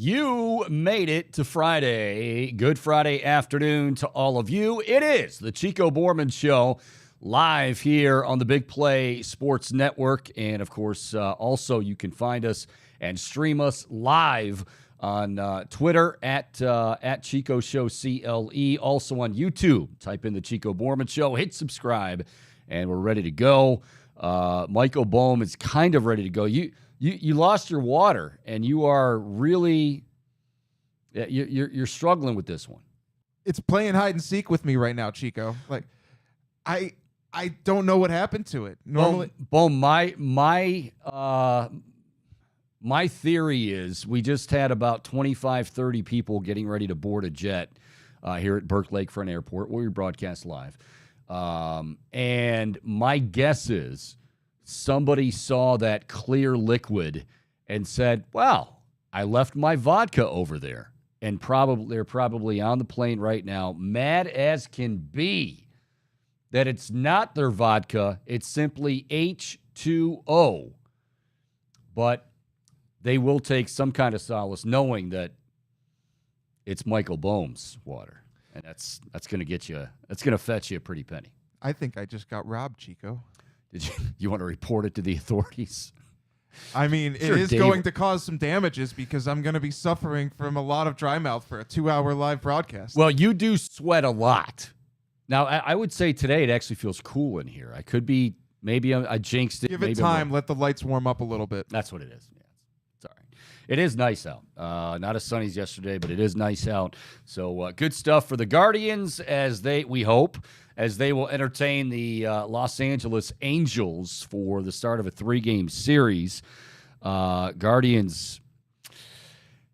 You made it to Friday. Good Friday afternoon to all of you. It is the Chico Bormann Show, live here on the Big Play Sports Network. And, of course, also you can find us and stream us live on Twitter at Chico Show CLE. Also on YouTube. Type in the Chico Bormann Show. Hit subscribe, and we're ready to go. Michael Bohm is kind of ready to go. You lost your water, and you are really you're struggling with this one. It's playing hide and seek with me right now, Chico. Like, I don't know what happened to it. Normally, Boom. My theory is we just had about 25, 30 people getting ready to board a jet here at Burke Lakefront Airport, where we broadcast live. And my guess is somebody saw that clear liquid and said, well, I left my vodka over there. And they're probably on the plane right now, mad as can be that it's not their vodka. It's simply H2O. But they will take some kind of solace knowing that it's Michael Bohm's water. And that's going to get you, that's going to fetch you a pretty penny. I think I just got robbed, Chico. Did you want to report it to the authorities? I mean, it is going to cause some damages because I'm going to be suffering from a lot of dry mouth for a 2-hour live broadcast. Well, you do sweat a lot. Now, I would say today it actually feels cool in here. I could be, maybe I jinxed it. Give it time. Let the lights warm up a little bit. That's what it is. Yeah, it's all right. It is nice out. Not as sunny as yesterday, but it is nice out. So good stuff for the Guardians we hope, as they will entertain the Los Angeles Angels for the start of a 3-game series. Guardians,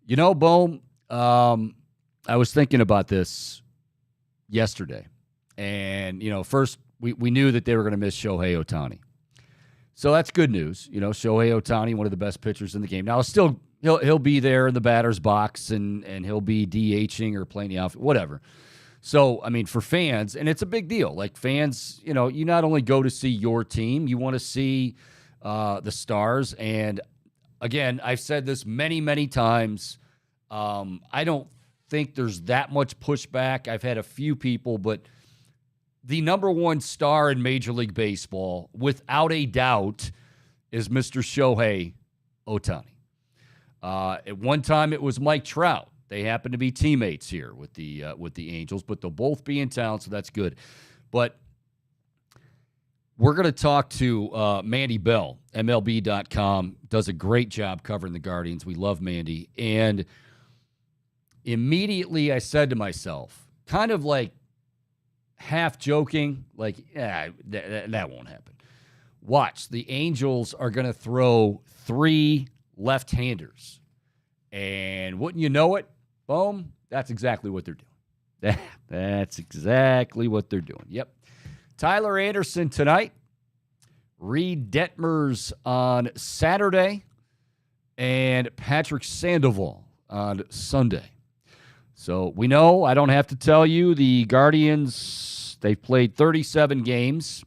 Bohm, I was thinking about this yesterday. And, first we knew that they were going to miss Shohei Ohtani. So that's good news. Shohei Ohtani, one of the best pitchers in the game. Now, still, he'll be there in the batter's box, and he'll be DHing or playing the outfield, whatever. So, I mean, for fans, and it's a big deal. Like, fans, you not only go to see your team, you want to see the stars. And, again, I've said this many, many times. I don't think there's that much pushback. I've had a few people, but the number one star in Major League Baseball, without a doubt, is Mr. Shohei Ohtani. At one time, it was Mike Trout. They happen to be teammates here with the Angels, but they'll both be in town, so that's good. But we're going to talk to Mandy Bell, MLB.com, does a great job covering the Guardians. We love Mandy. And immediately I said to myself, kind of like half joking, like, that won't happen. Watch, the Angels are going to throw 3 left-handers. And wouldn't you know it, boom, that's exactly what they're doing. That's exactly what they're doing. Yep. Tyler Anderson tonight, Reed Detmers on Saturday, and Patrick Sandoval on Sunday. So we know, I don't have to tell you, the Guardians, they've played 37 games.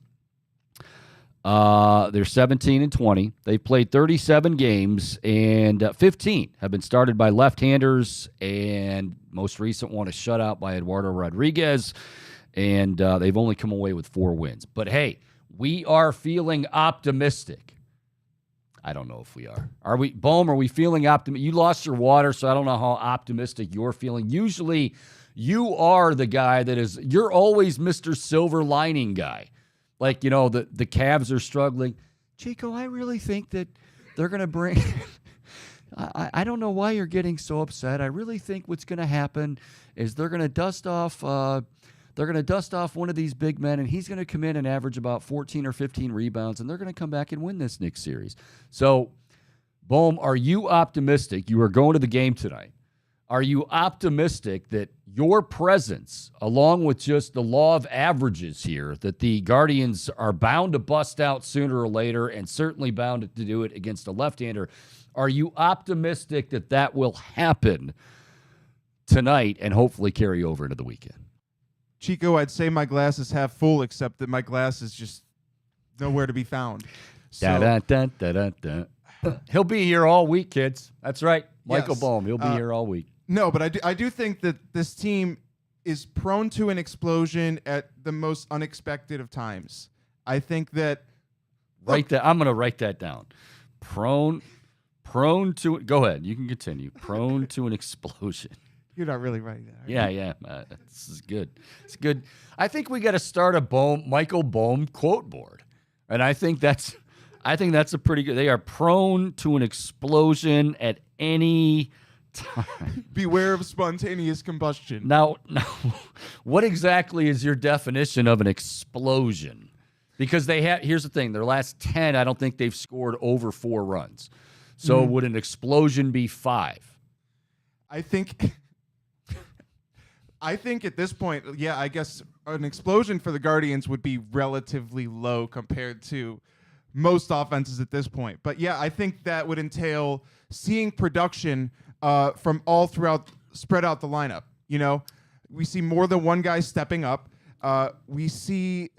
They're 17-20. They've played 37 games, and 15 have been started by left-handers, and most recent one a shutout by Eduardo Rodriguez, and they've only come away with 4 wins. But, hey, we are feeling optimistic. I don't know if we are. Are we, Bohm, are we feeling optimistic? You lost your water, so I don't know how optimistic you're feeling. Usually you are the guy you're always Mr. Silver Lining guy. Like, the Cavs are struggling. Chico, I really think that they're going to bring I don't know why you're getting so upset. I really think what's going to happen is they're going to dust off one of these big men, and he's going to come in and average about 14 or 15 rebounds, and they're going to come back and win this Knicks series. So, Bohm, are you optimistic? You are going to the game tonight. Are you optimistic that your presence, along with just the law of averages here, that the Guardians are bound to bust out sooner or later, and certainly bound to do it against a left-hander, are you optimistic that will happen tonight and hopefully carry over into the weekend? Chico, I'd say my glass is half full, except that my glass is just nowhere to be found. So, He'll be here all week, kids. That's right. Michael Yes. Bohm. He'll be here all week. No, but I do think that this team is prone to an explosion at the most unexpected of times. I think that. I'm going to write that down. Prone to. Go ahead. You can continue. Prone to an explosion. You're not really writing that. Yeah. This is good. It's good. I think we got to start a Michael Bohm quote board, and I think that's a pretty good. They are prone to an explosion at any time. Beware of spontaneous combustion. Now, what exactly is your definition of an explosion? Because here's the thing, their last 10, I don't think they've scored over 4 runs. So would an explosion be 5? I think at this point, yeah, I guess an explosion for the Guardians would be relatively low compared to most offenses at this point. But yeah, I think that would entail seeing production from all throughout, spread out the lineup. You know, we see more than one guy stepping up. We see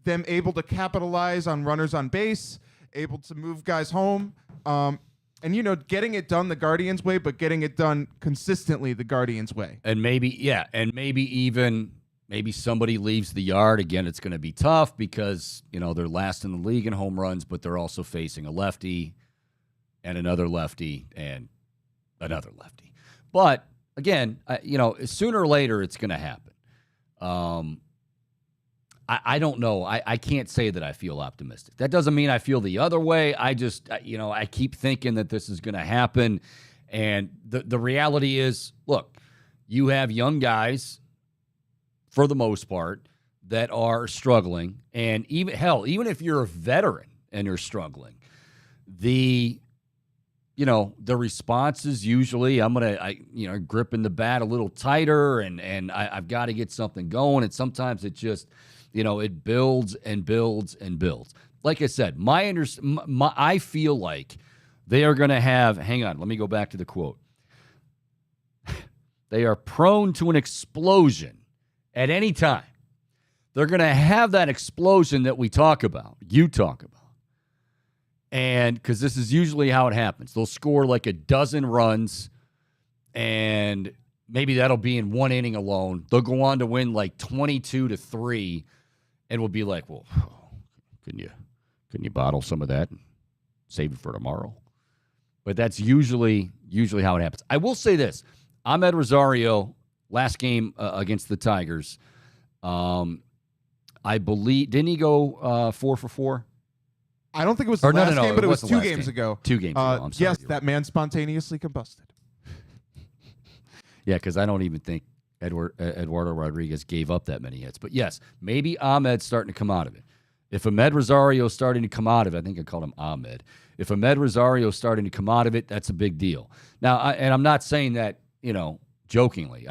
them able to capitalize on runners on base, able to move guys home, and, you know, getting it done the Guardians way, but getting it done consistently the Guardians way. And maybe somebody leaves the yard. Again, it's going to be tough because, you know, they're last in the league in home runs, but they're also facing a lefty and another lefty and another lefty. But, again, you know, sooner or later it's going to happen. I don't know. I can't say that I feel optimistic. That doesn't mean I feel the other way. I just, you know, I keep thinking that this is going to happen. And the reality is, look, you have young guys, for the most part, that are struggling. And even if you're a veteran and you're struggling, the response is usually gripping the bat a little tighter and I've got to get something going. And sometimes it just, you know, it builds and builds and builds. Like I said, I feel like they are going to have, hang on, let me go back to the quote. They are prone to an explosion at any time. They're going to have that explosion that you talk about. And because this is usually how it happens. They'll score like a dozen runs, and maybe that'll be in one inning alone. They'll go on to win like 22-3, and we'll be like, well, couldn't you bottle some of that and save it for tomorrow? But that's usually how it happens. I will say this. Ahmed Rosario, last game against the Tigers, I believe, didn't he go 4 for 4? I don't think it was the last game, but it was 2 games ago. 2 games ago, I'm sorry. Yes, that man spontaneously combusted. Yeah, because I don't even think Eduardo Rodriguez gave up that many hits. But yes, maybe Ahmed's starting to come out of it. If Ahmed Rosario's starting to come out of it, I think I called him Ahmed. If Ahmed Rosario's starting to come out of it, that's a big deal. Now, and I'm not saying that, you know, jokingly.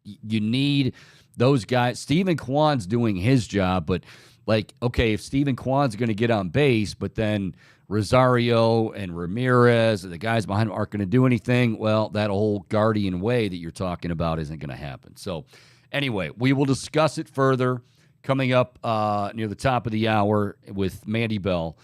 You need those guys. Stephen Kwan's doing his job, but like, okay, if Stephen Kwan's going to get on base, but then Rosario and Ramirez and the guys behind him aren't going to do anything, well, that whole Guardian way that you're talking about isn't going to happen. So anyway, we will discuss it further coming up near the top of the hour with Mandy Bell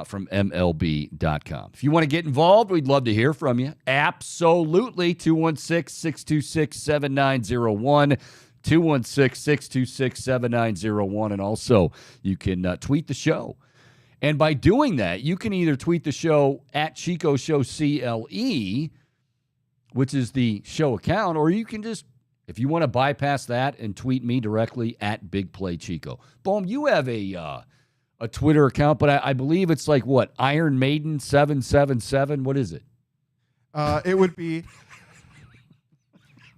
from MLB.com. If you want to get involved, we'd love to hear from you. Absolutely. 216-626-7901. 216-626-7901. And also, you can tweet the show. And by doing that, you can either tweet the show at Chico Show CLE, which is the show account, or you can just, if you want to bypass that and tweet me directly at Big Play Chico. Boom, you have a Twitter account, but I believe it's like what, Iron Maiden 777. What is it? It would be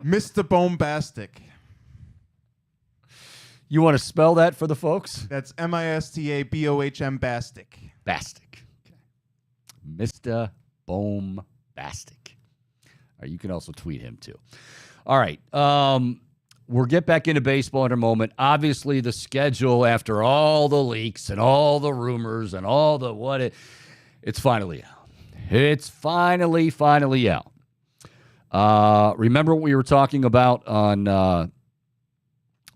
Mr. Bombastic. You want to spell that for the folks? That's MISTABOHM Bastic. Bastic. Okay. Mr. Bombastic. You can also tweet him too. All right. We'll get back into baseball in a moment. Obviously, the schedule, after all the leaks and all the rumors and all the it's finally out. It's finally out. Remember what we were talking about on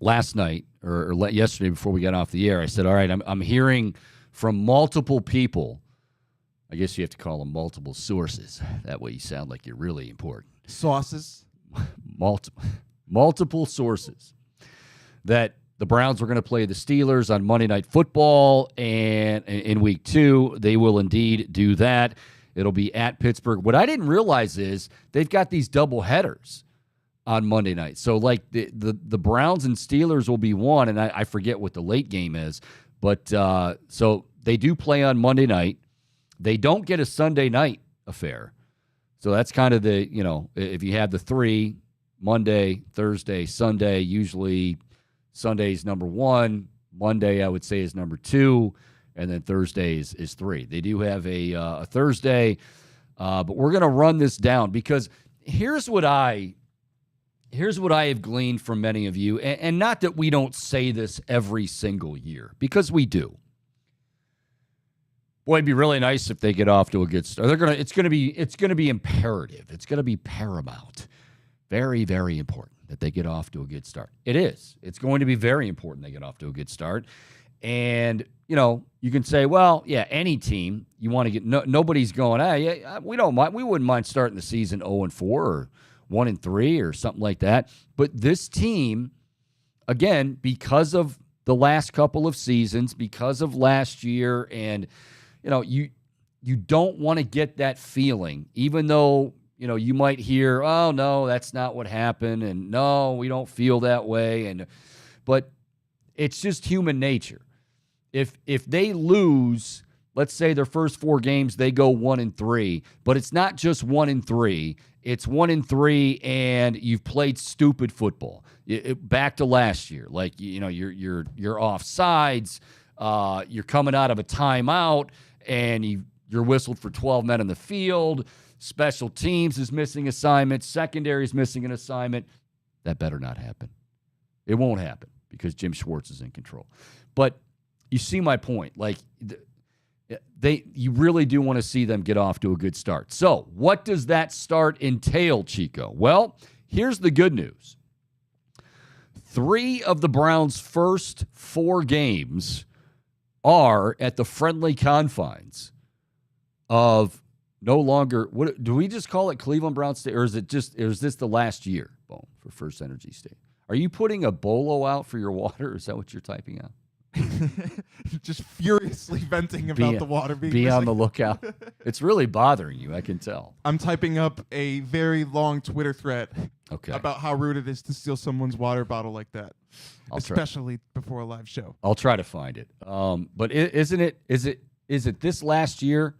last night or yesterday before we got off the air? I said, all right, I'm hearing from multiple people I guess you have to call them multiple sources. That way you sound like you're really important. Sauces. Multiple sources that the Browns were going to play the Steelers on Monday Night Football, and in week 2, they will indeed do that. It'll be at Pittsburgh. What I didn't realize is they've got these double headers on Monday night. So, like, the Browns and Steelers will be one, and I forget what the late game is. But so they do play on Monday night. They don't get a Sunday night affair. So that's kind of the, if you have the 3, Monday, Thursday, Sunday, usually Sunday's number 1. Monday, I would say, is number 2. And then Thursday is 3. They do have a Thursday. But we're going to run this down because here's what I have gleaned from many of you. And not that we don't say this every single year, because we do. Boy, it'd be really nice if they get off to a good start. It's going to be imperative. It's going to be paramount. Very, very important that they get off to a good start. It is. It's going to be very important they get off to a good start. And, you can say, well, yeah, any team you want to get. Nobody's going, yeah, we don't mind. We wouldn't mind starting the season 0-4 or 1-3 or something like that. But this team, again, because of the last couple of seasons, because of last year, and you don't want to get that feeling, even though, you might hear, oh, no, that's not what happened, and no, we don't feel that way. But it's just human nature. If they lose, let's say their first 4 games, they go 1-3, but it's not just 1-3. It's 1-3, and you've played stupid football. Back to last year, like you're off sides, you're coming out of a timeout, and you're whistled for 12 men on the field. Special teams is missing assignments. Secondary is missing an assignment. That better not happen. It won't happen because Jim Schwartz is in control. But you see my point. Like, you really do want to see them get off to a good start. So what does that start entail, Chico? Well, here's the good news. 3 of the Browns' first 4 games are at the friendly confines of no longer, what do we just call it, Cleveland Browns State, or is this the last year, Boom, for First Energy State? Are you putting a bolo out for your water? Is that what you're typing out? Just furiously venting about the water being Be missing. on the lookout. It's really bothering you, I can tell. I'm typing up a very long Twitter thread Okay. about how rude it is to steal someone's water bottle like that, especially before a live show. I'll try to find it. But is it this last year,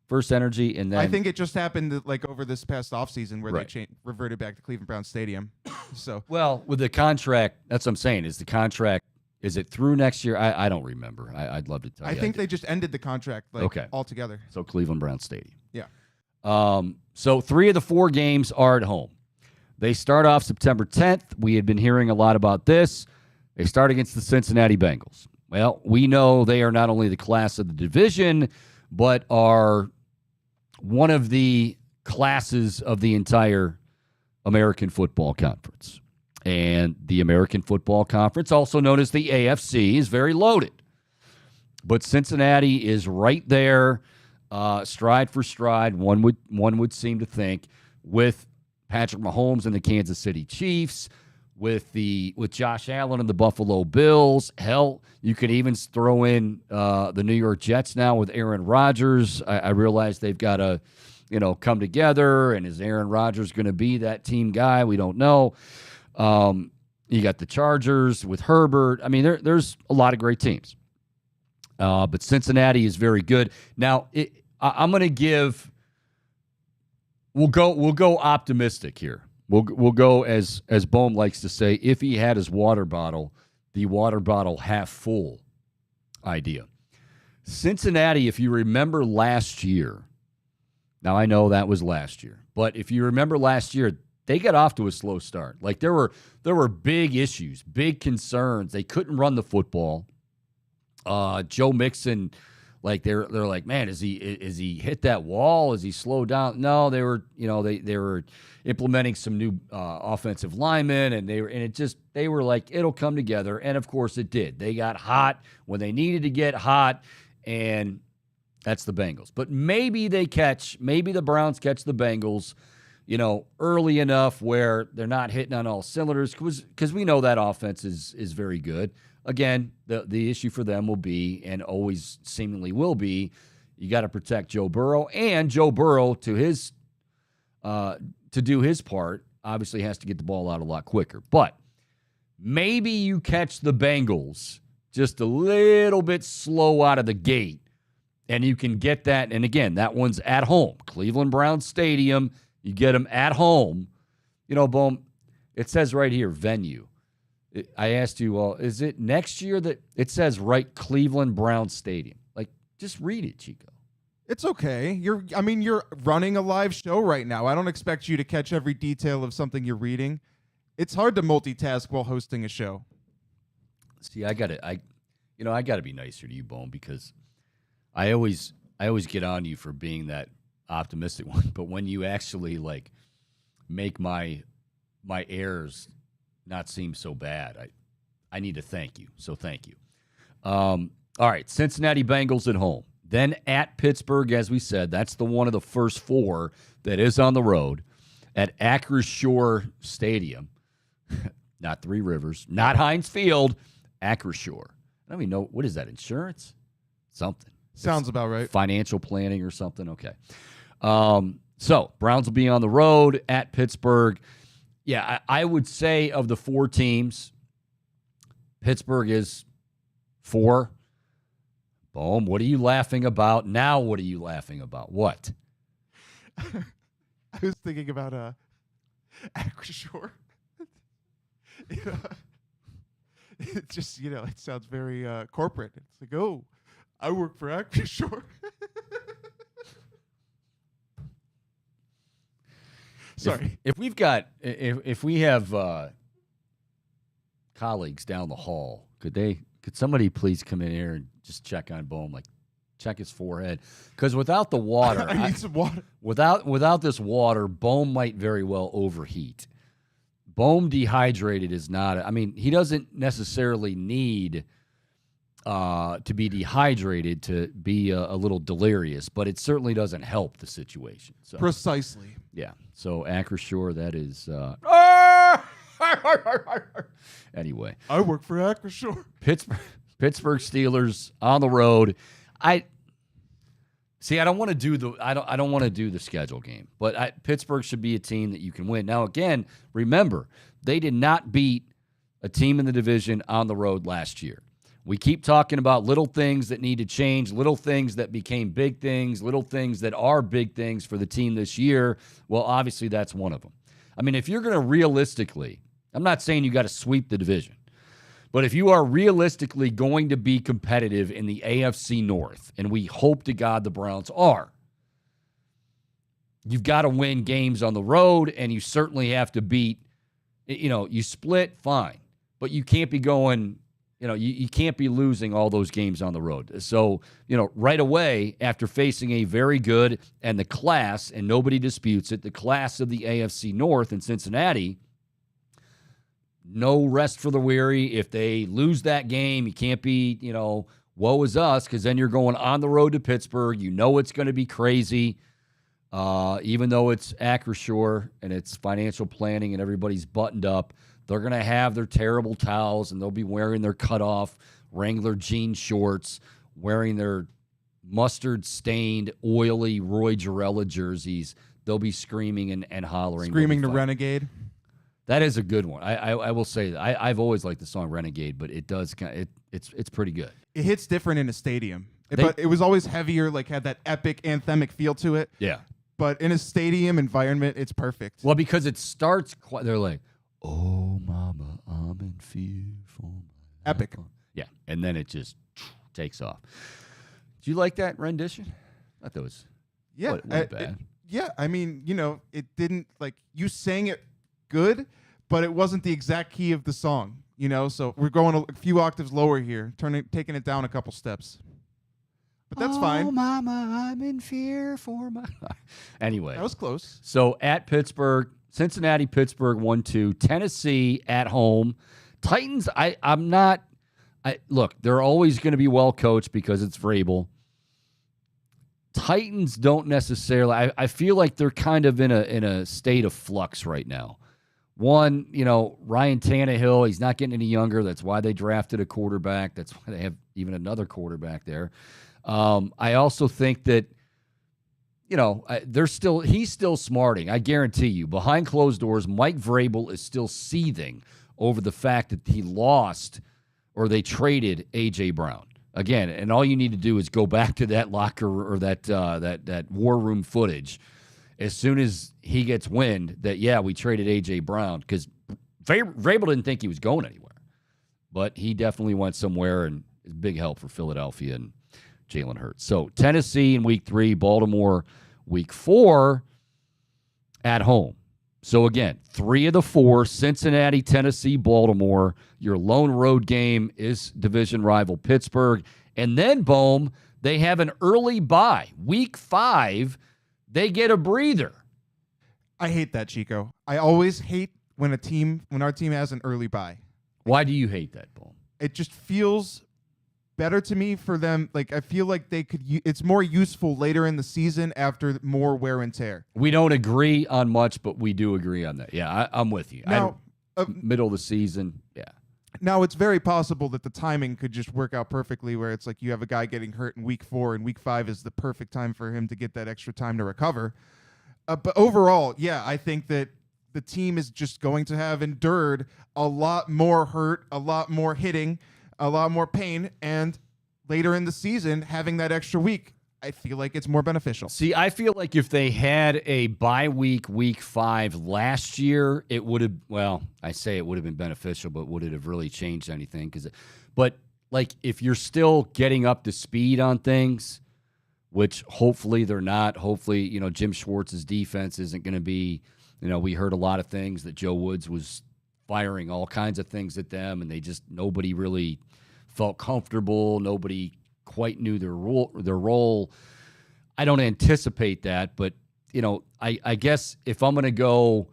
First Energy, and then I think it just happened like over this past offseason where Right. they reverted back to Cleveland Browns Stadium. So well, with the contract, that's what I'm saying. Is the contract, is it through next year? I don't remember. I'd love to tell you. I think they just ended the contract altogether. So Cleveland Browns Stadium. Yeah. So 3 of the 4 games are at home. They start off September 10th. We had been hearing a lot about this. They start against the Cincinnati Bengals. Well, we know they are not only the class of the division, but are one of the classes of the entire American Football Conference. And the American Football Conference, also known as the AFC, is very loaded. But Cincinnati is right there, stride for stride, one would seem to think, with Patrick Mahomes and the Kansas City Chiefs, with Josh Allen and the Buffalo Bills. Hell, you could even throw in the New York Jets now with Aaron Rodgers. I realize they've got to, come together. And is Aaron Rodgers going to be that team guy? We don't know. You got the Chargers with Herbert. I mean, there's a lot of great teams. But Cincinnati is very good. Now, I'm going to give. We'll go optimistic here. We'll go as Bohm likes to say, if he had his water bottle, the water bottle half full idea. Cincinnati, if you remember last year, now I know that was last year, but if you remember last year, they got off to a slow start. Like there were big issues, big concerns. They couldn't run the football. Joe Mixon, like they're like, man, is he hit that wall? Is he slowed down? No, they were implementing some new offensive linemen, and they were like, it'll come together, and of course it did. They got hot when they needed to get hot, and That's the Bengals. But maybe the Browns catch the Bengals, early enough where they're not hitting on all cylinders, because we know that offense is very good. Again, the issue for them will be, and always seemingly will be, you got to protect Joe Burrow, and Joe Burrow to do his part obviously has to get the ball out a lot quicker. But maybe you catch the Bengals just a little bit slow out of the gate, and you can get that. And again, that one's at home, Cleveland Browns Stadium. You get them at home. Boom, it says right here, venue. I asked you, well, is it next year that it says right Cleveland Browns Stadium? Like, just read it, Chico. It's okay. You're running a live show right now. I don't expect you to catch every detail of something you're reading. It's hard to multitask while hosting a show. See, I gotta be nicer to you, Bone, because I always get on you for being that optimistic one. But when you actually make my errors not seem so bad, I need to thank you. So thank you. All right, Cincinnati Bengals at home. Then at Pittsburgh, as we said, that's the one of the first four that is on the road at Acrisure Stadium. Not Three Rivers, not Heinz Field, Acrisure. I don't even know, what is that, insurance? Something. Sounds about right. Financial planning or something? Okay. So Browns will be on the road at Pittsburgh. Yeah, I would say of the four teams, Pittsburgh is 4. Boom. What are you laughing about? Now what are you laughing about? What? I was thinking about Acrisure. It just, it sounds very corporate. It's like, oh, I work for Acrisure. Sorry. If we have colleagues down the hall, could somebody please come in here and just check on Bohm, check his forehead? Because without the water, I need some water. Without this water, Bohm might very well overheat. Bohm dehydrated is not. He doesn't necessarily need to be dehydrated to be a little delirious, but it certainly doesn't help the situation. So, precisely. Yeah. So Acrisure, that is. Anyway, I work for Acrisure. Pittsburgh Steelers on the road. I don't want to do the schedule game, but Pittsburgh should be a team that you can win. Now, again, remember, they did not beat a team in the division on the road last year. We keep talking about little things that need to change, little things that became big things, little things that are big things for the team this year. Well, obviously, that's one of them. If you're going to realistically, I'm not saying you got to sweep the division, but if you are realistically going to be competitive in the AFC North, and we hope to God the Browns are, you've got to win games on the road, and you certainly have to beat, you split, fine, but you can't be going, you can't be losing all those games on the road. So, right away, after facing a very good and the class, and nobody disputes it, the class of the AFC North in Cincinnati, no rest for the weary. If they lose that game, you can't be, woe is us, because then you're going on the road to Pittsburgh. It's going to be crazy, even though it's Acrisure and it's financial planning and everybody's buttoned up. They're going to have their terrible towels, and they'll be wearing their cut-off Wrangler jean shorts, wearing their mustard-stained, oily Roy Jarella jerseys. They'll be screaming and hollering. Screaming to Renegade. That is a good one. I will say that. I've always liked the song Renegade, but it does it's pretty good. It hits different in a stadium, but it was always heavier, had that epic anthemic feel to it. Yeah. But in a stadium environment, it's perfect. Well, because it starts they're like, oh, mama, I'm in fear for my epic. Yeah, and then it just takes off. Do you like that rendition? I thought that was bad. It didn't, you sang it good, but it wasn't the exact key of the song, so we're going a few octaves lower here, taking it down a couple steps. But that's fine. Oh, mama, I'm in fear for my... Anyway. That was close. So at Pittsburgh, Cincinnati, Pittsburgh 1-2, Tennessee at home. Titans, look, they're always going to be well coached because it's Vrabel. Titans don't necessarily. I feel like they're kind of in a state of flux right now. One, Ryan Tannehill, he's not getting any younger. That's why they drafted a quarterback. That's why they have even another quarterback there. I also think that, he's still smarting. I guarantee you, behind closed doors, Mike Vrabel is still seething over the fact that he lost or they traded A.J. Brown. Again, and all you need to do is go back to that locker or that war room footage as soon as he gets wind that, we traded A.J. Brown, because Vrabel didn't think he was going anywhere. But he definitely went somewhere, and is big help for Philadelphia and Jalen Hurts. So Tennessee in week 3, Baltimore week 4 at home. So again, 3 of the 4, Cincinnati, Tennessee, Baltimore. Your lone road game is division rival Pittsburgh. And then, Bohm, they have an early bye. Week 5, they get a breather. I hate that, Chico. I always hate when our team has an early bye. Why do you hate that, Bohm? It just feels better to me for them. Like, I feel like it's more useful later in the season after more wear and tear. We don't agree on much, but we do agree on that. Yeah, I'm with you. Now, middle of the season, yeah. Now, it's very possible that the timing could just work out perfectly, where it's like you have a guy getting hurt in week 4 and week 5 is the perfect time for him to get that extra time to recover. But overall, I think that the team is just going to have endured a lot more hurt, a lot more hitting, a lot more pain, and later in the season, having that extra week, I feel like it's more beneficial. See, I feel like if they had a bye week 5 last year, it would have, I say it would have been beneficial, but would it have really changed anything? But if you're still getting up to speed on things, which hopefully they're not, hopefully, Jim Schwartz's defense isn't going to be, we heard a lot of things that Joe Woods was firing all kinds of things at them, and nobody really felt comfortable. Nobody quite knew their role. I don't anticipate that, but I guess if I'm gonna go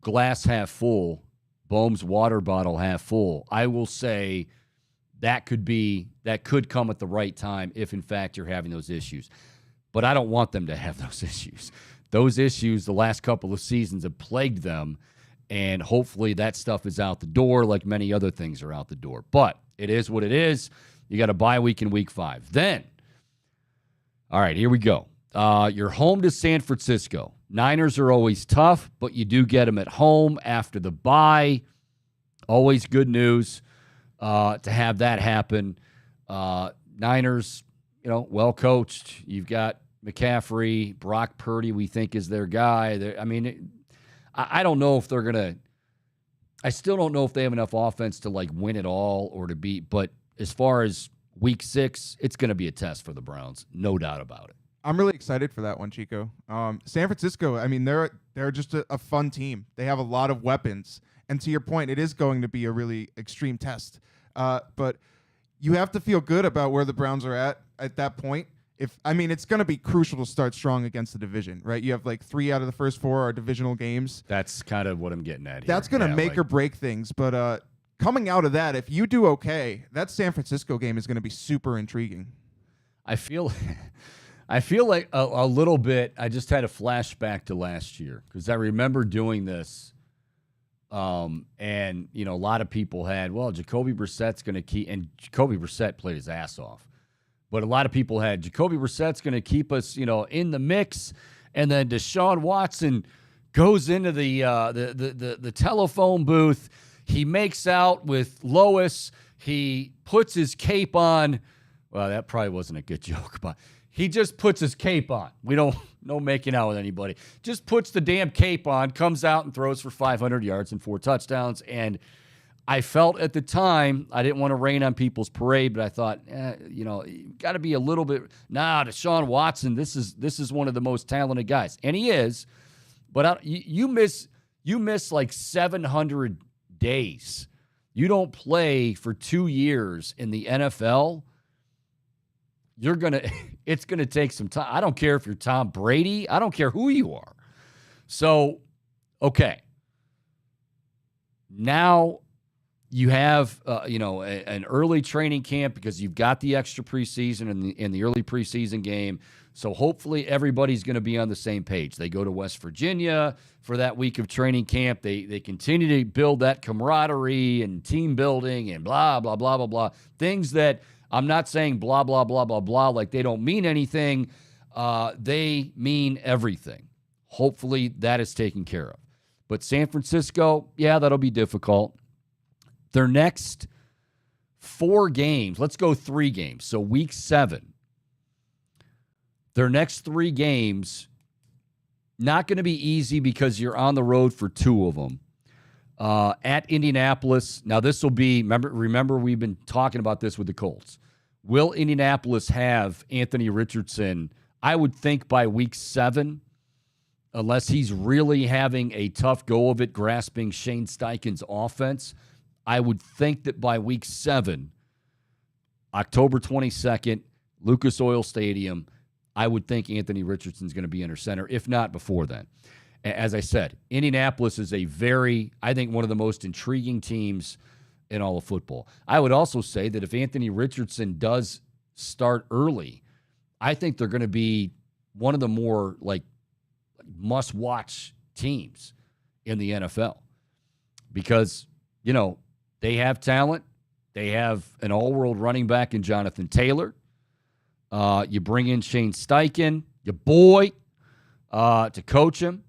glass half full, Bohm's water bottle half full, I will say that could come at the right time if in fact you're having those issues. But I don't want them to have those issues. Those issues the last couple of seasons have plagued them, and hopefully that stuff is out the door like many other things are out the door. But it is what it is. You got a bye week in week 5. Then, all right, here we go. You're home to San Francisco. Niners are always tough, but you do get them at home after the bye. Always good news to have that happen. Niners, well coached. You've got McCaffrey, Brock Purdy, we think is their guy. I don't know if they're going to – I still don't know if they have enough offense to, win it all or to beat. But as far as week 6, it's going to be a test for the Browns, no doubt about it. I'm really excited for that one, Chico. San Francisco, they're just a fun team. They have a lot of weapons. And to your point, it is going to be a really extreme test. But you have to feel good about where the Browns are at that point. It's going to be crucial to start strong against the division, right? You have 3 out of the first 4 are divisional games. That's kind of what I'm getting at here. That's going to make or break things. But coming out of that, if you do okay, that San Francisco game is going to be super intriguing. I feel like a little bit, I just had a flashback to last year because I remember doing this. And, a lot of people had, Jacoby Brissett's going to keep, and Jacoby Brissett played his ass off. But a lot of people had Jacoby Brissett's going to keep us, in the mix, and then Deshaun Watson goes into the telephone booth. He makes out with Lois. He puts his cape on. Well, that probably wasn't a good joke, but he just puts his cape on. We don't no making out with anybody. Just puts the damn cape on, comes out and throws for 500 yards and 4 touchdowns. And I felt at the time, I didn't want to rain on people's parade, but I thought, you got to be a little bit. Deshaun Watson, this is one of the most talented guys, and he is. But you miss 700 days. You don't play for 2 years in the NFL. It's gonna take some time. I don't care if you're Tom Brady. I don't care who you are. So, okay. Now you have, an early training camp because you've got the extra preseason and the early preseason game. So hopefully everybody's going to be on the same page. They go to West Virginia for that week of training camp. They continue to build that camaraderie and team building and blah, blah, blah, blah, blah. Things that I'm not saying blah, blah, blah, blah, blah, like they don't mean anything. They mean everything. Hopefully that is taken care of. But San Francisco, yeah, that'll be difficult. Their next 4 games, let's go 3 games. So week 7, their next 3 games, not going to be easy because you're on the road for 2 of them. At Indianapolis, now this will be, remember we've been talking about this with the Colts. Will Indianapolis have Anthony Richardson, I would think by week 7, unless he's really having a tough go of it, grasping Shane Steichen's offense. I would think that by week 7, October 22nd, Lucas Oil Stadium, I would think Anthony Richardson's going to be under center, if not before then. As I said, Indianapolis is I think one of the most intriguing teams in all of football. I would also say that if Anthony Richardson does start early, I think they're going to be one of the more must-watch teams in the NFL because, they have talent. They have an all-world running back in Jonathan Taylor. You bring in Shane Steichen, your boy, to coach him.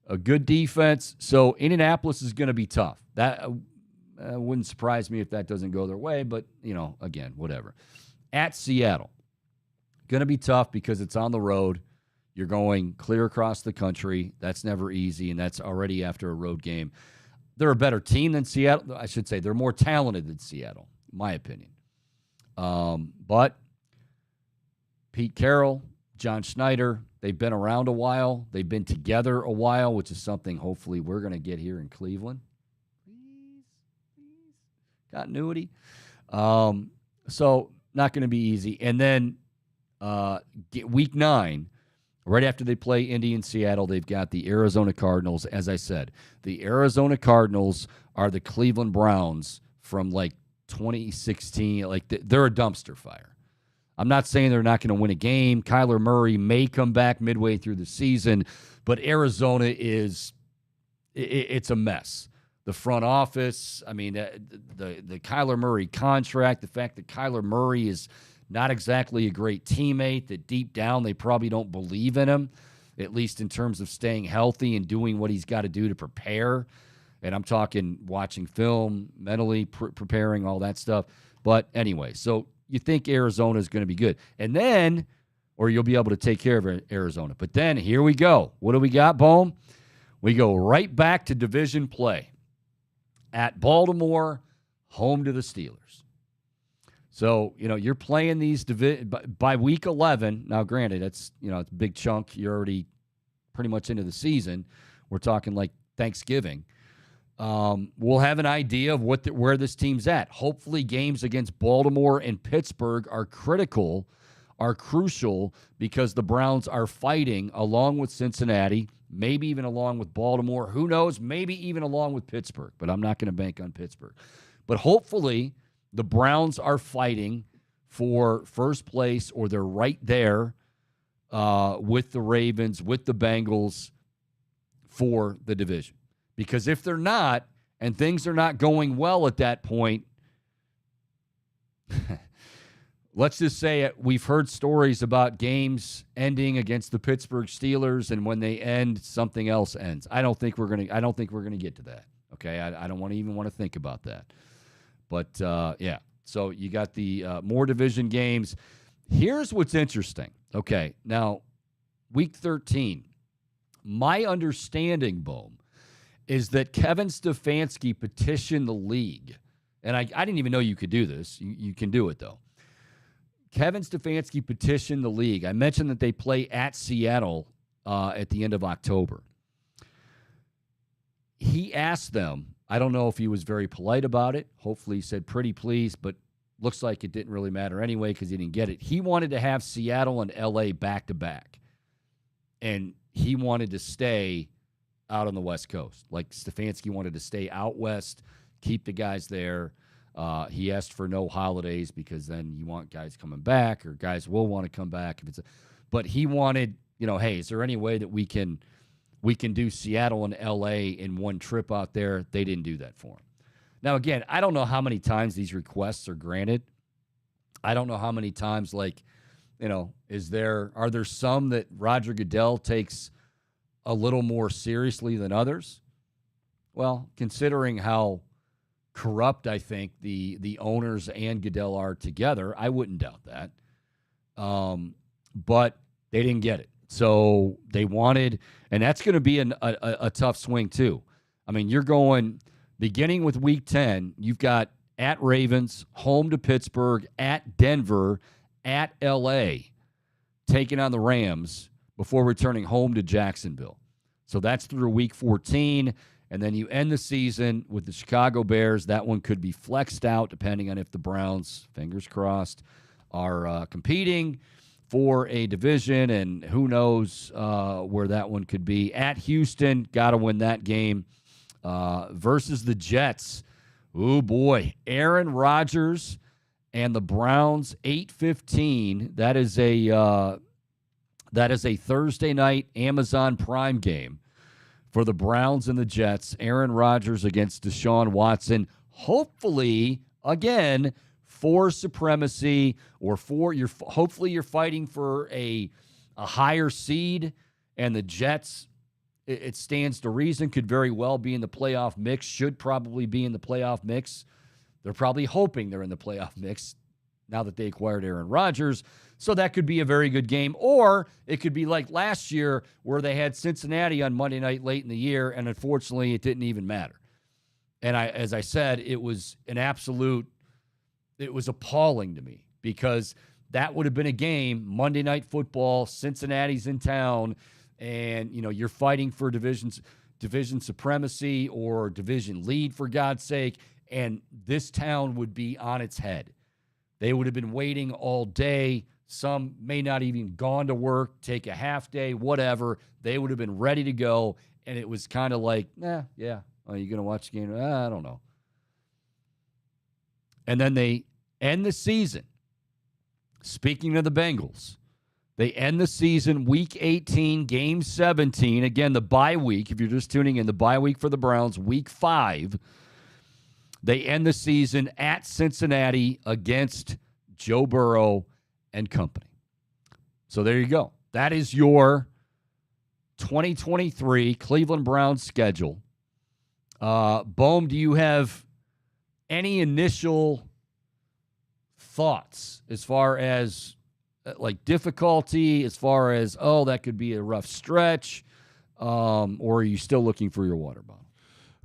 A good defense. So Indianapolis is going to be tough. That wouldn't surprise me if that doesn't go their way, but, again, whatever. At Seattle, going to be tough because it's on the road. You're going clear across the country. That's never easy, and that's already after a road game. They're a better team than Seattle. I should say they're more talented than Seattle, in my opinion. But Pete Carroll, John Schneider, they've been around a while. They've been together a while, which is something hopefully we're going to get here in Cleveland. Please. Continuity. So not going to be easy. And then week 9, right after they play Indy and Seattle, they've got the Arizona Cardinals. As I said, the Arizona Cardinals are the Cleveland Browns from 2016. They're a dumpster fire. I'm not saying they're not going to win a game. Kyler Murray may come back midway through the season, but Arizona it's a mess. The front office, the Kyler Murray contract, the fact that Kyler Murray is not exactly a great teammate, that deep down they probably don't believe in him, at least in terms of staying healthy and doing what he's got to do to prepare. And I'm talking watching film, mentally preparing, all that stuff. But anyway, so you think Arizona is going to be good. And then, or you'll be able to take care of Arizona. But then here we go. What do we got, Bohm? We go right back to division play at Baltimore, home to the Steelers. So, you're playing these by week 11. Now, granted, it's a big chunk. You're already pretty much into the season. We're talking like Thanksgiving. We'll have an idea of where this team's at. Hopefully, games against Baltimore and Pittsburgh are crucial, because the Browns are fighting along with Cincinnati, maybe even along with Baltimore. Who knows? Maybe even along with Pittsburgh, but I'm not going to bank on Pittsburgh. But hopefully, the Browns are fighting for first place, or they're right there with the Ravens, with the Bengals for the division. Because if they're not, and things are not going well at that point, let's just say it, we've heard stories about games ending against the Pittsburgh Steelers, and when they end, something else ends. I don't think we're gonna get to that. Okay, I don't even want to think about that. But yeah, so you got the more division games. Here's what's interesting. Okay, now week 13, my understanding, Bohm, is that Kevin Stefanski petitioned the league, and I didn't even know you could do this. You can do it, though. Kevin Stefanski petitioned the league. I mentioned that they play at Seattle at the end of October. He asked them, I don't know if he was very polite about it. Hopefully he said pretty please, but looks like it didn't really matter anyway because he didn't get it. He wanted to have Seattle and L.A. back-to-back, and he wanted to stay out on the West Coast. Like Stefanski wanted to stay out west. keep the guys there. He asked for no holidays because then you want guys coming back, or guys will want to come back. But he wanted, hey, is there any way that we can do Seattle and L.A. in one trip out there? They didn't do that for him. Now, again, I don't know how many times these requests are granted. I don't know how many times, are there some that Roger Goodell takes a little more seriously than others? Well, considering how corrupt I think the owners and Goodell are together, I wouldn't doubt that. But they didn't get it. So they wanted, and that's going to be a tough swing too. I mean, you're going, beginning with Week 10, you've got at Ravens, home to Pittsburgh, at Denver, at L.A., taking on the Rams before returning home to Jacksonville. So that's through Week 14. And then you end the season with the Chicago Bears. That one could be flexed out depending on if the Browns, fingers crossed, are competing for a division, and who knows where that one could be. At Houston, got to win that game. Versus the Jets. Oh, boy. Aaron Rodgers and the Browns, 8:15. That is a Thursday night Amazon Prime game for the Browns and the Jets. Aaron Rodgers against Deshaun Watson. Hopefully, again, for supremacy, or hopefully you're fighting for a higher seed, and the Jets, it stands to reason, could very well be in the playoff mix, should probably be in the playoff mix. They're probably hoping they're in the playoff mix now that they acquired Aaron Rodgers. So that could be a very good game. Or it could be like last year where they had Cincinnati on Monday night late in the year, and unfortunately it didn't even matter. And as I said, it was appalling to me, because that would have been a game, Monday Night Football, Cincinnati's in town, and you're fighting for division supremacy or division lead, for God's sake, and this town would be on its head. They would have been waiting all day. Some may not even gone to work, take a half day, whatever. They would have been ready to go, and it was kind of like, yeah, are you going to watch the game? I don't know. And then they end the season. Speaking of the Bengals, they end the season Week 18, Game 17. Again, the bye week, if you're just tuning in, the bye week for the Browns, Week 5. They end the season at Cincinnati against Joe Burrow and company. So there you go. That is your 2023 Cleveland Browns schedule. Bohm, do you have any initial thoughts as far as difficulty, as far as, that could be a rough stretch, or are you still looking for your water bottle?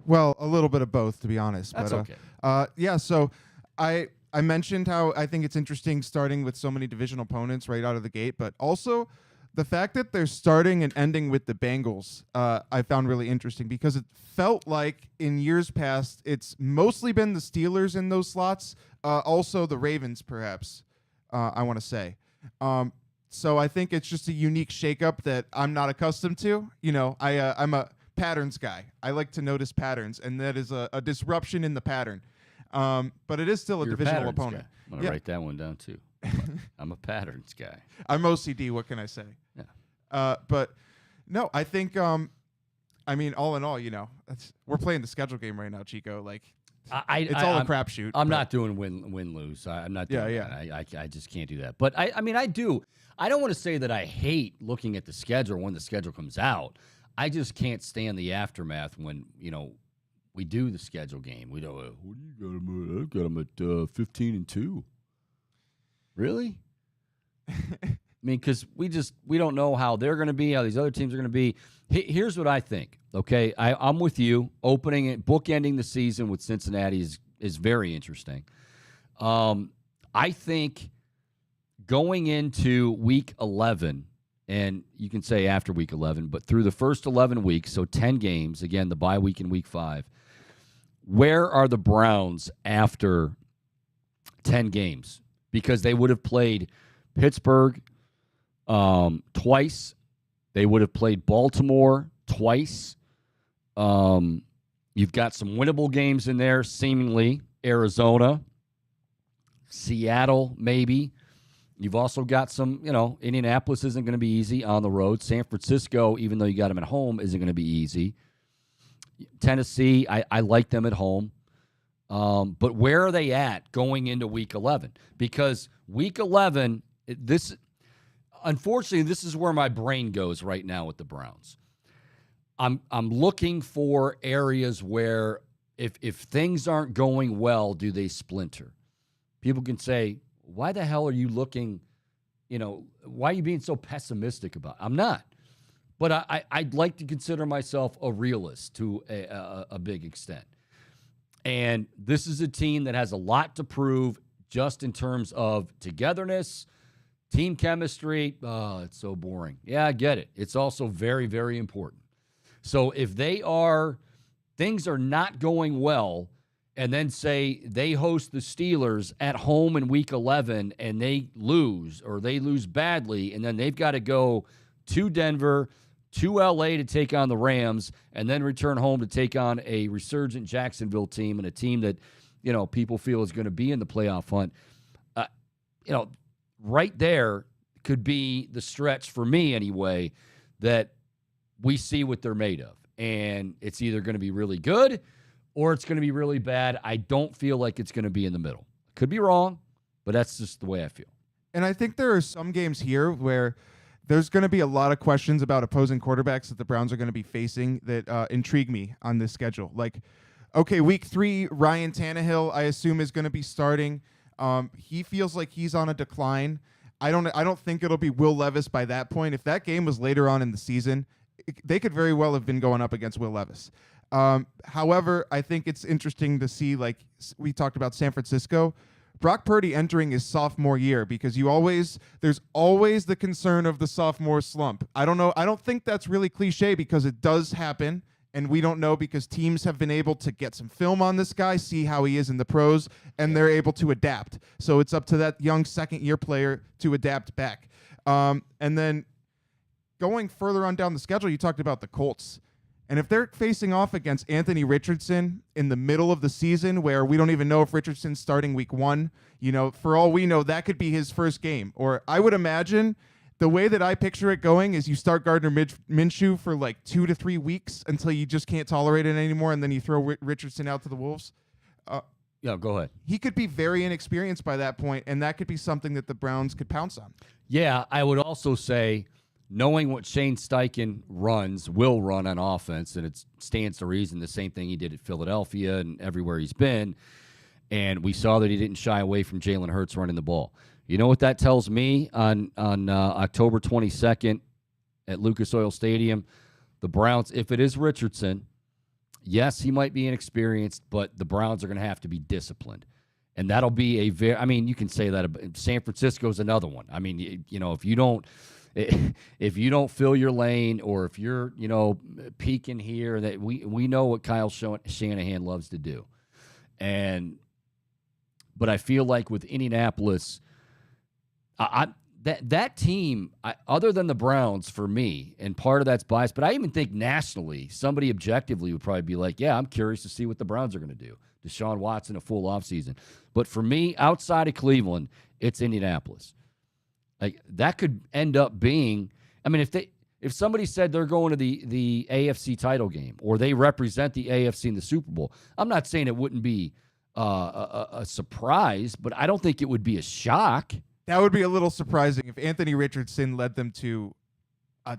Well, a little bit of both, to be honest. That's okay. So I mentioned how I think it's interesting starting with so many division opponents right out of the gate, but also the fact that they're starting and ending with the Bengals, I found really interesting, because it felt like in years past it's mostly been the Steelers in those slots, also the Ravens, perhaps, I want to say. So I think it's just a unique shakeup that I'm not accustomed to. I'm a patterns guy. I like to notice patterns, and that is a disruption in the pattern. But it is still a divisional opponent. Guy. I'm going to write that one down too. I'm a patterns guy. I'm OCD. What can I say? Yeah. But no, I think, all in all, we're playing the schedule game right now, Chico. It's all a crapshoot. I'm not doing win-lose. I'm not doing that. I just can't do that. But I do. I don't want to say that I hate looking at the schedule when the schedule comes out. I just can't stand the aftermath when, we do the schedule game. We don't, what do you got them at? I've got them at 15-2. Really? Because we don't know how they're going to be, how these other teams are going to be. Here's what I think, okay? I'm with you. Bookending the season with Cincinnati is very interesting. I think going into Week 11, and you can say after Week 11, but through the first 11 weeks, so 10 games, again, the bye week in Week 5, where are the Browns after 10 games? Because they would have played Pittsburgh twice. They would have played Baltimore twice. You've got some winnable games in there, seemingly. Arizona, Seattle, maybe. You've also got some, Indianapolis isn't going to be easy on the road. San Francisco, even though you got them at home, isn't going to be easy. Tennessee, I like them at home. But where are they at going into Week 11? Because Week 11, unfortunately, this is where my brain goes right now with the Browns. I'm looking for areas where if things aren't going well, do they splinter? People can say, why the hell are you looking, why are you being so pessimistic about it? I'm not. But I'd like to consider myself a realist to a big extent. And this is a team that has a lot to prove just in terms of togetherness, team chemistry. Oh, it's so boring. Yeah, I get it. It's also very, very important. So if things are not going well, and then say they host the Steelers at home in Week 11 and they lose, or they lose badly, and then they've got to go to Denver, to L.A. to take on the Rams, and then return home to take on a resurgent Jacksonville team and a team that, people feel is going to be in the playoff hunt. Right there could be the stretch for me anyway that we see what they're made of. And it's either going to be really good or it's going to be really bad. I don't feel like it's going to be in the middle. Could be wrong, but that's just the way I feel. And I think there are some games here where there's going to be a lot of questions about opposing quarterbacks that the Browns are going to be facing that intrigue me on this schedule. Like, okay, Week 3, Ryan Tannehill, I assume, is going to be starting. He feels like he's on a decline. I don't think it'll be Will Levis by that point. If that game was later on in the season, they could very well have been going up against Will Levis. However, I think it's interesting to see, like we talked about San Francisco, Brock Purdy entering his sophomore year, because there's always the concern of the sophomore slump. I don't know. I don't think that's really cliche, because it does happen, and we don't know because teams have been able to get some film on this guy, see how he is in the pros, and they're able to adapt. So it's up to that young second-year player to adapt back. And then going further on down the schedule, you talked about the Colts. And if they're facing off against Anthony Richardson in the middle of the season, where we don't even know if Richardson's starting Week 1, for all we know, that could be his first game. Or I would imagine the way that I picture it going is you start Gardner Minshew for like 2 to 3 weeks until you just can't tolerate it anymore, and then you throw Richardson out to the Wolves. Yeah, go ahead. He could be very inexperienced by that point, and that could be something that the Browns could pounce on. Yeah, I would also say, knowing what Shane Steichen will run on offense, and it stands to reason the same thing he did at Philadelphia and everywhere he's been, and we saw that he didn't shy away from Jalen Hurts running the ball. You know what that tells me on October 22nd at Lucas Oil Stadium? The Browns, if it is Richardson, yes, he might be inexperienced, but the Browns are going to have to be disciplined. And that'll be you can say that San Francisco's another one. I mean, if you don't fill your lane, or if you're, peeking here, that we know what Kyle Shanahan loves to do. But I feel like with Indianapolis, that team, other than the Browns for me, and part of that's biased, but I even think nationally, somebody objectively would probably be like, yeah, I'm curious to see what the Browns are going to do. Deshaun Watson, a full offseason. But for me, outside of Cleveland, it's Indianapolis. Like, that could end up being, if somebody said they're going to the AFC title game, or they represent the AFC in the Super Bowl, I'm not saying it wouldn't be a surprise, but I don't think it would be a shock. That would be a little surprising if Anthony Richardson led them to a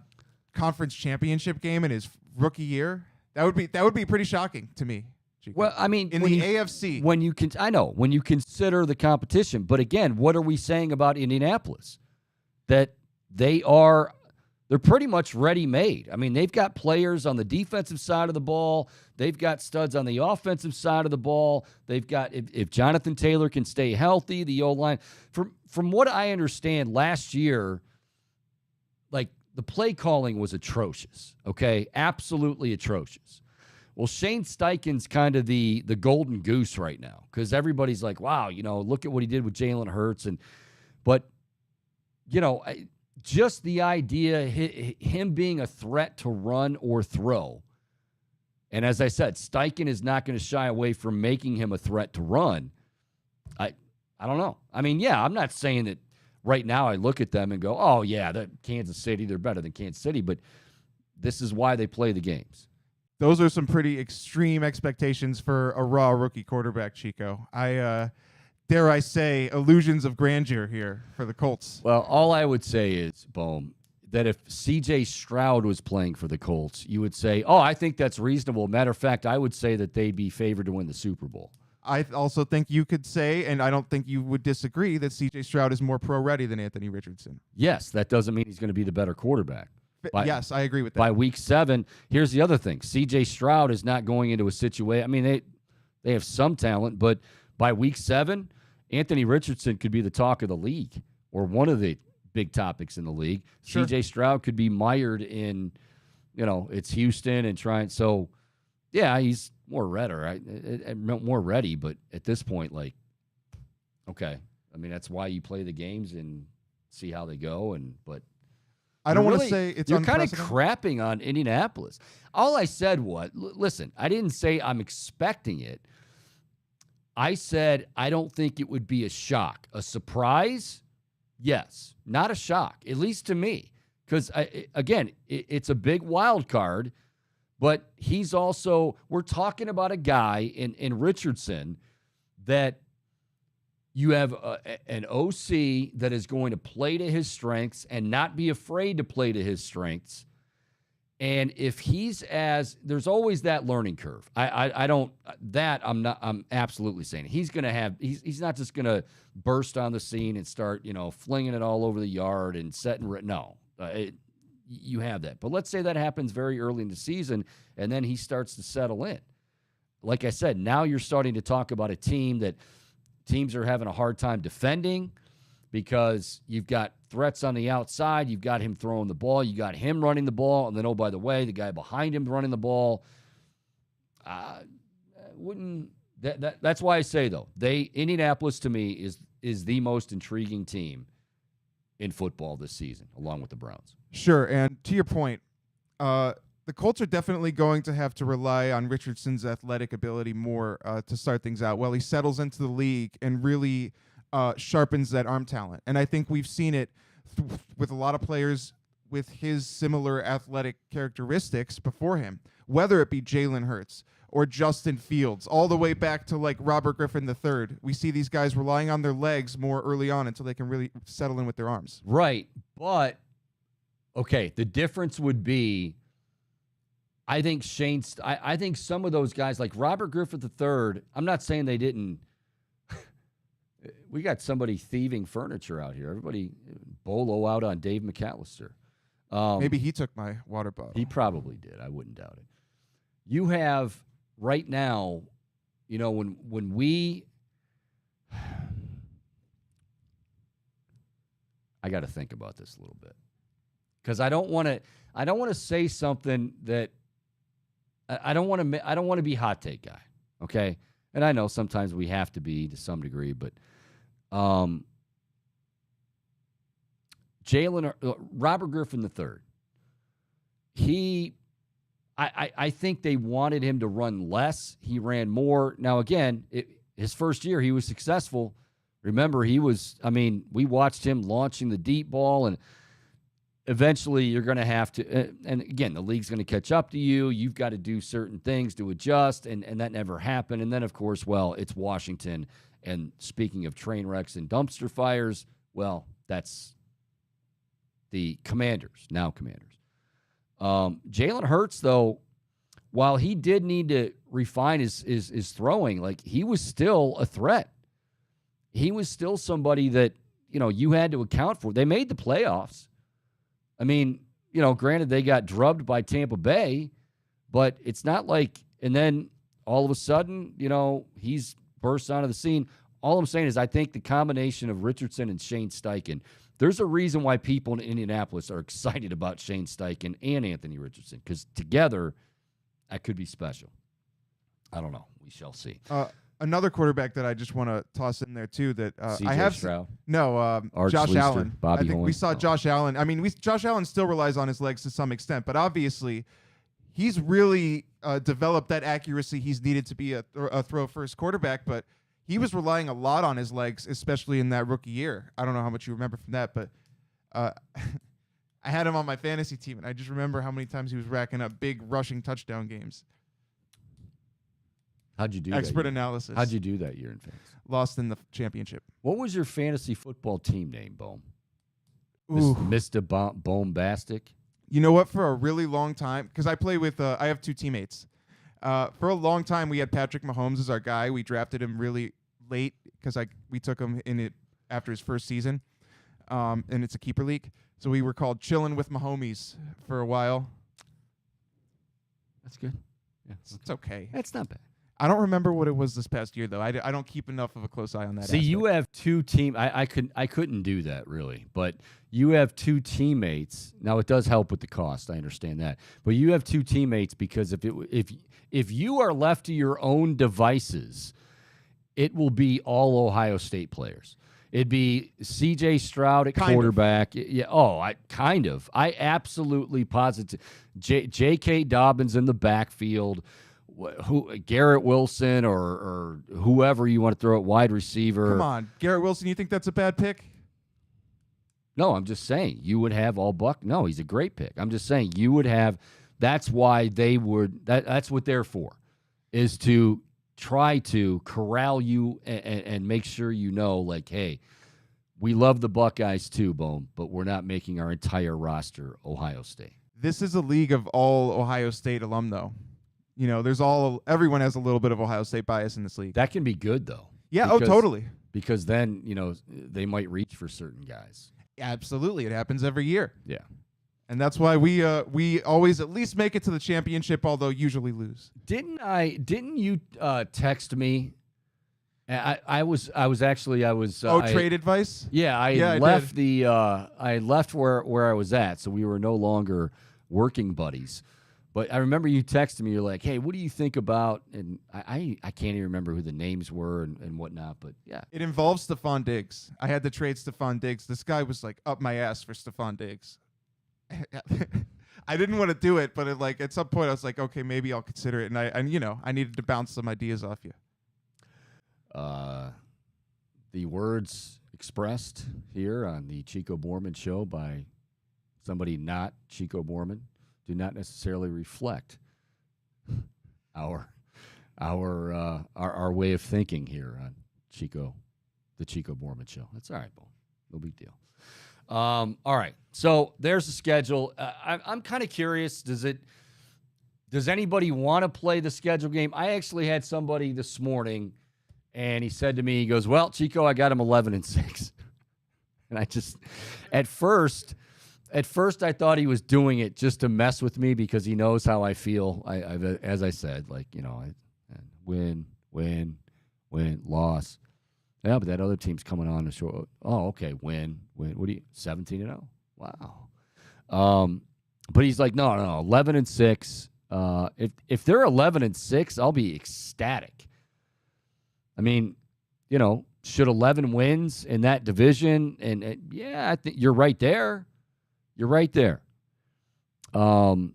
conference championship game in his rookie year. That would be pretty shocking to me. Chico. Well, in the AFC, when you consider the competition, but again, what are we saying about Indianapolis? That they're pretty much ready-made. They've got players on the defensive side of the ball. They've got studs on the offensive side of the ball. They've got, if Jonathan Taylor can stay healthy, the O-line. From what I understand, last year, like, the play calling was atrocious, okay? Absolutely atrocious. Well, Shane Steichen's kind of the golden goose right now, because everybody's like, wow, look at what he did with Jalen Hurts. But just the idea, him being a threat to run or throw, And as I said, Steichen is not going to shy away from making him a threat to run. I don't know. I mean, yeah, I'm not saying that right now I look at them and go, oh, yeah, Kansas City, they're better than Kansas City, but this is why they play the games. Those are some pretty extreme expectations for a raw rookie quarterback, Chico. Dare I say, illusions of grandeur here for the Colts. Well, all I would say is, Bohm, that if C.J. Stroud was playing for the Colts, you would say, oh, I think that's reasonable. Matter of fact, I would say that they'd be favored to win the Super Bowl. I also think you could say, and I don't think you would disagree, that C.J. Stroud is more pro-ready than Anthony Richardson. Yes, that doesn't mean he's going to be the better quarterback. Yes, I agree with that. By week 7, here's the other thing. C.J. Stroud is not going into a situation. I mean, they have some talent, but by week 7, Anthony Richardson could be the talk of the league or one of the big topics in the league. Sure. C.J. Stroud could be mired in, it's Houston and trying. So, yeah, he's more ready, but at this point, okay. I mean, that's why you play the games and see how they go. But I don't want to say it's you're kind of unprecedented. crapping on Indianapolis. All I said was, listen, I didn't say I'm expecting it. I said I don't think it would be a shock. A surprise? Yes. Not a shock, at least to me. Because, again, it's a big wild card, but he's also – we're talking about a guy in Richardson that you have an OC that is going to play to his strengths and not be afraid to play to his strengths. And if he's there's always that learning curve. I'm absolutely saying he's going to have, he's not just going to burst on the scene and start, flinging it all over the yard and you have that. But let's say that happens very early in the season and then he starts to settle in. Like I said, now you're starting to talk about a team that teams are having a hard time defending because you've got threats on the outside. You've got him throwing the ball. You got him running the ball. And then, oh, by the way, the guy behind him running the ball. That's why I say, though, Indianapolis, to me, is the most intriguing team in football this season, along with the Browns. Sure, and to your point, the Colts are definitely going to have to rely on Richardson's athletic ability more to start things out while he settles into the league and really sharpens that arm talent. And I think we've seen it with a lot of players with his similar athletic characteristics before him, whether it be Jalen Hurts or Justin Fields, all the way back to like Robert Griffin III. We see these guys relying on their legs more early on until they can really settle in with their arms. Right, but, okay, the difference would be I think I think some of those guys like Robert Griffin III, I'm not saying they didn't. We got somebody thieving furniture out here. Everybody bolo out on Dave McAllister. Maybe he took my water bottle. He probably did. I wouldn't doubt it. You have right now, when we I got to think about this a little bit. Cuz I don't want to say something that I don't want to be hot take guy, okay? And I know sometimes we have to be to some degree, but Robert Griffin III, I think they wanted him to run less. He ran more. Now, again, his first year he was successful. Remember, we watched him launching the deep ball, and eventually you're going to have to, and again, the league's going to catch up to you. You've got to do certain things to adjust, and that never happened. And then, of course, it's Washington. And speaking of train wrecks and dumpster fires, that's the Commanders, now Commanders. Jalen Hurts, though, while he did need to refine his throwing, he was still a threat. He was still somebody that, you had to account for. They made the playoffs. I mean, granted, they got drubbed by Tampa Bay, but it's not like, and then all of a sudden, he's burst onto the scene. All I'm saying is I think the combination of Richardson and Shane Steichen, there's a reason why people in Indianapolis are excited about Shane Steichen and Anthony Richardson, because together that could be special. I don't know. We shall see. Another quarterback that I just want to toss in there too that I have Stroud. Josh Leister, Allen. Bobby I think Horn. we saw Josh Allen. Josh Allen still relies on his legs to some extent, but obviously he's really developed that accuracy he's needed to be a throw first quarterback, but he was relying a lot on his legs, especially in that rookie year. I don't know how much you remember from that, but I had him on my fantasy team, and I just remember how many times he was racking up big rushing touchdown games. How'd you do Expert that? analysis. How'd you do that year in fantasy? Lost in the championship. What was your fantasy football team name, Bohm? Ooh. Mr. Bombastic? You know what? For a really long time, because I play with, I have two teammates. For a long time, we had Patrick Mahomes as our guy. We drafted him really late because we took him in it after his first season, and it's a keeper league. So we were called Chillin' with Mahomies for a while. That's good. Yeah, It's okay. that's not bad. I don't remember what it was this past year, though. I don't keep enough of a close eye on that. See, aspect. you have two team. I couldn't do that really, but you have two teammates. Now it does help with the cost. I understand that, but you have two teammates because if you are left to your own devices, it will be all Ohio State players. It'd be C.J. Stroud at quarterback. Yeah. Oh, I absolutely positive. J.K. Dobbins in the backfield. Garrett Wilson or whoever you want to throw at wide receiver. Come on, Garrett Wilson. You think that's a bad pick? No, I'm just saying you would have all Buck. No, he's a great pick. I'm just saying you would have. That's why they would. That's what they're for, is to try to corral you and make sure you know, like, hey, we love the Buckeyes too, Bohm, but we're not making our entire roster Ohio State. This is a league of all Ohio State alum, though. You know, everyone has a little bit of Ohio State bias in this league. That can be good, though. Yeah, totally. Because then, they might reach for certain guys. Absolutely. It happens every year. Yeah. And that's why we always at least make it to the championship, although usually lose. Didn't you text me? I was trade advice? Yeah, I left I left where I was at, so we were no longer working buddies. But I remember you texted me. You're like, "Hey, what do you think about?" And I can't even remember who the names were and whatnot. But yeah, it involves Stephon Diggs. I had to trade Stephon Diggs. This guy was like up my ass for Stephon Diggs. I didn't want to do it, but at some point I was like, okay, maybe I'll consider it. And I needed to bounce some ideas off you. The words expressed here on the Chico Bormann Show by somebody not Chico Bormann do not necessarily reflect our way of thinking here on the Chico Bormann Show. That's all right, Bo. No big deal. All right. So there's the schedule. I'm kind of curious. Does anybody want to play the schedule game? I actually had somebody this morning, and he said to me, he goes, "Well, Chico, I got him 11-6." And I just, at first I thought he was doing it just to mess with me because he knows how I feel. As I said, win, loss. Yeah, but that other team's coming on the show. Oh, okay, win. What do you 17-0? Wow. But he's like, no, 11-6. If they're 11-6, I'll be ecstatic. I mean, should 11 wins in that division, and yeah, I think you're right there. You're right there. I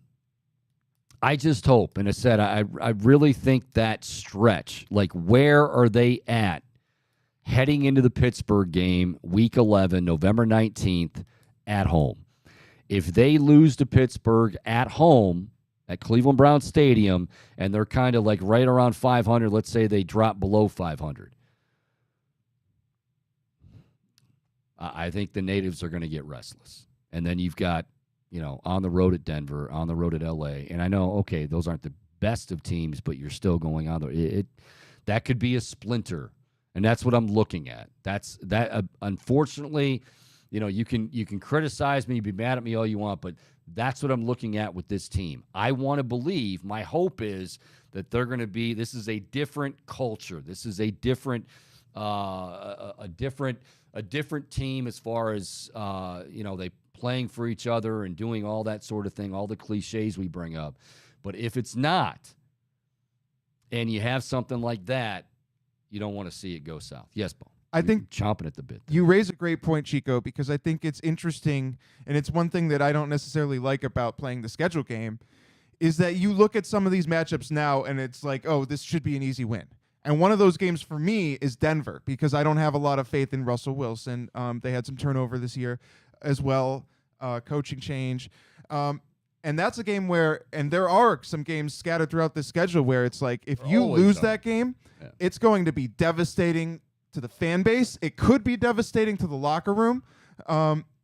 just hope, and I said, I really think that stretch, like where are they at heading into the Pittsburgh game, Week 11, November 19th, at home? If they lose to Pittsburgh at home at Cleveland Browns Stadium, and they're kind of like right around 500, let's say they drop below 500, I think the natives are going to get restless. And then you've got, on the road at Denver, on the road at L.A. And I know, okay, those aren't the best of teams, but you're still going on there. That could be a splinter, and that's what I'm looking at. Unfortunately, you can criticize me, be mad at me all you want, but that's what I'm looking at with this team. I want to believe, my hope is that they're going to be, this is a different culture. This is a different a different team as far as they playing for each other and doing all that sort of thing, all the cliches we bring up. But if it's not, and you have something like that, you don't want to see it go south. Yes, Bo. I think chomping at the bit there. You raise a great point, Chico, because I think it's interesting, and it's one thing that I don't necessarily like about playing the schedule game, is that you look at some of these matchups now and it's like, oh, this should be an easy win. And one of those games for me is Denver, because I don't have a lot of faith in Russell Wilson. They had some turnover this year as well, coaching change. And that's a game where, and there are some games scattered throughout the schedule where it's like, if you lose that game, it's going to be devastating to the fan base. It could be devastating to the locker room.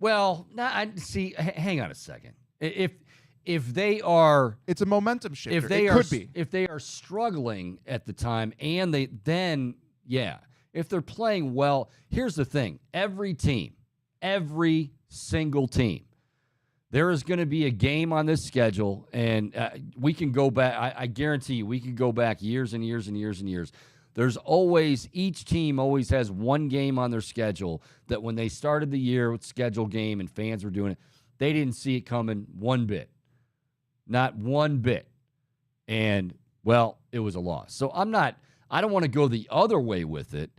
Well, see, hang on a second. If they are, it's a momentum shifter. If they are struggling at the time, and if they're playing well, here's the thing: every single team, there is going to be a game on this schedule, and we can go back. I guarantee you, we can go back years and years and years and years. There's always, each team always has one game on their schedule that when they started the year with schedule game and fans were doing it, they didn't see it coming one bit. Not one bit. And, well, it was a loss. So I don't want to go the other way with it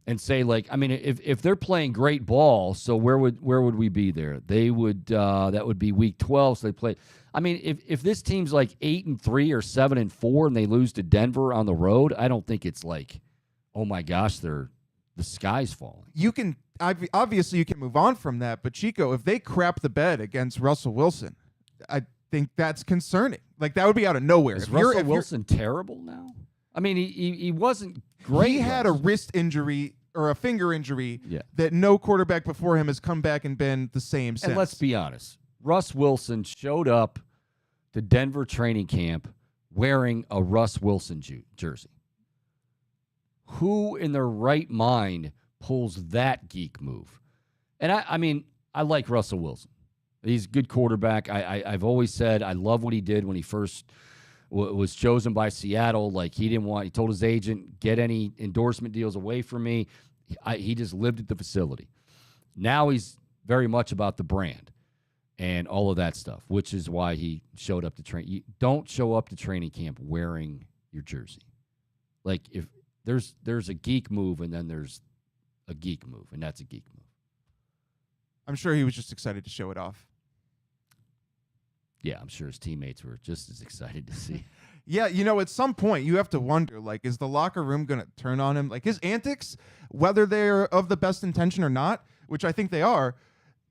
and say, like, I mean, if they're playing great ball, so where would we be there? They would, that would be week 12, so they play. I mean, if this team's like 8-3 or 7-4 and they lose to Denver on the road, I don't think it's like, oh my gosh, the sky's falling. Obviously you can move on from that, but Chico, if they crap the bed against Russell Wilson, I think that's concerning. Like, that would be out of nowhere. Is Russell Wilson terrible now? I mean, he wasn't great. He had a wrist injury or a finger injury that no quarterback before him has come back and been the same since. And let's be honest. Russ Wilson showed up to Denver training camp wearing a Russ Wilson jersey. Who in their right mind pulls that geek move? And I mean, I like Russell Wilson. He's a good quarterback. I've always said I love what he did when he first was chosen by Seattle. Like, he told his agent, get any endorsement deals away from me. He just lived at the facility. Now he's very much about the brand and all of that stuff, which is why he showed up to train. You don't show up to training camp wearing your jersey. Like, if there's a geek move, and then there's a geek move, and that's a geek move. I'm sure he was just excited to show it off. Yeah, I'm sure his teammates were just as excited to see. Yeah, at some point you have to wonder, like, is the locker room going to turn on him? Like, his antics, whether they're of the best intention or not, which I think they are,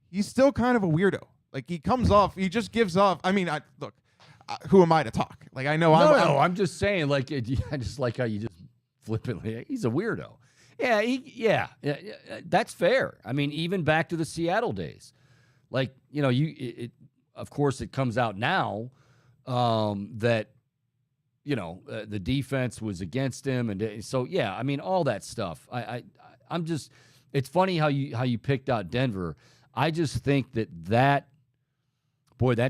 he's still kind of a weirdo. Like, he just gives off. I mean, look, who am I to talk? Like, I know I'm just saying, like, I just like how you just flippantly, he's a weirdo. Yeah, that's fair. I mean, even back to the Seattle days. Like, of course, it comes out now that, the defense was against him. And so, yeah, I mean, all that stuff. I'm just, it's funny how you picked out Denver. I just think that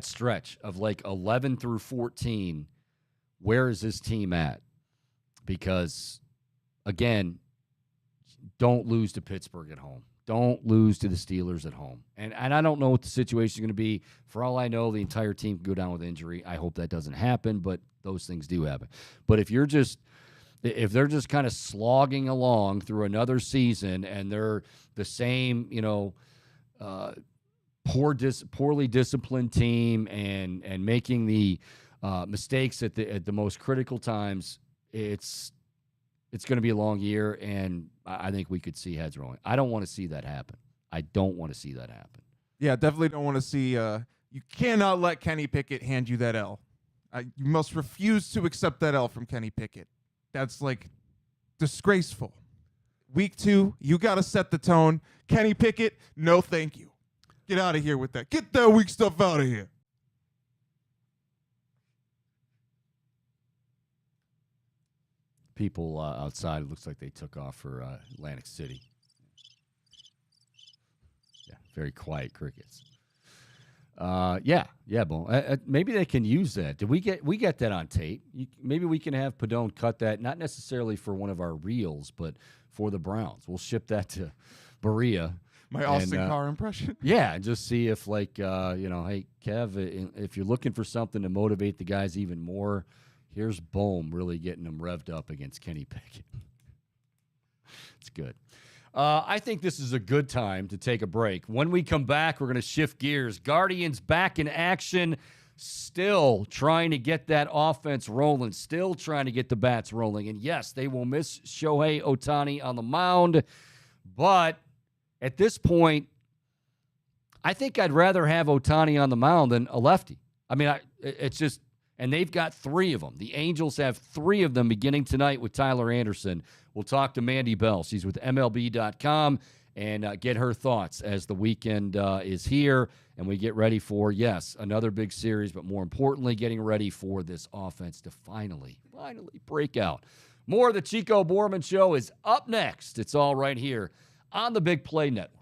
stretch of like 11 through 14, where is this team at? Because, again, don't lose to Pittsburgh at home. Don't lose to the Steelers at home. And I don't know what the situation is going to be. For all I know, the entire team could go down with injury. I hope that doesn't happen, but those things do happen. But if they're just kind of slogging along through another season and they're the same, poorly disciplined team and making the mistakes at the most critical times, it's going to be a long year, and I think we could see heads rolling. I don't want to see that happen. Yeah, definitely don't want to see. You cannot let Kenny Pickett hand you that L. You must refuse to accept that L from Kenny Pickett. That's, like, disgraceful. Week 2, you got to set the tone. Kenny Pickett, no thank you. Get out of here with that. Get that weak stuff out of here. People outside, it looks like they took off for Atlantic City. Yeah, very quiet crickets. Bon. Maybe they can use that. We get that on tape? Maybe we can have Padone cut that, not necessarily for one of our reels, but for the Browns. We'll ship that to Berea. My Austin Carr impression. Yeah, and just see if, like, hey, Kev, if you're looking for something to motivate the guys even more, here's Bohm really getting them revved up against Kenny Pickett. It's good. I think this is a good time to take a break. When we come back, we're going to shift gears. Guardians back in action still trying to get that offense rolling, still trying to get the bats rolling. And yes, they will miss Shohei Ohtani on the mound, but at this point, I think I'd rather have Ohtani on the mound than a lefty. I mean, it's just, and they've got 3 of them. The Angels have 3 of them beginning tonight with Tyler Anderson. We'll talk to Mandy Bell. She's with MLB.com and get her thoughts as the weekend is here and we get ready for, yes, another big series, but more importantly, getting ready for this offense to finally break out. More of the Chico Bormann Show is up next. It's all right here on the Big Play Network.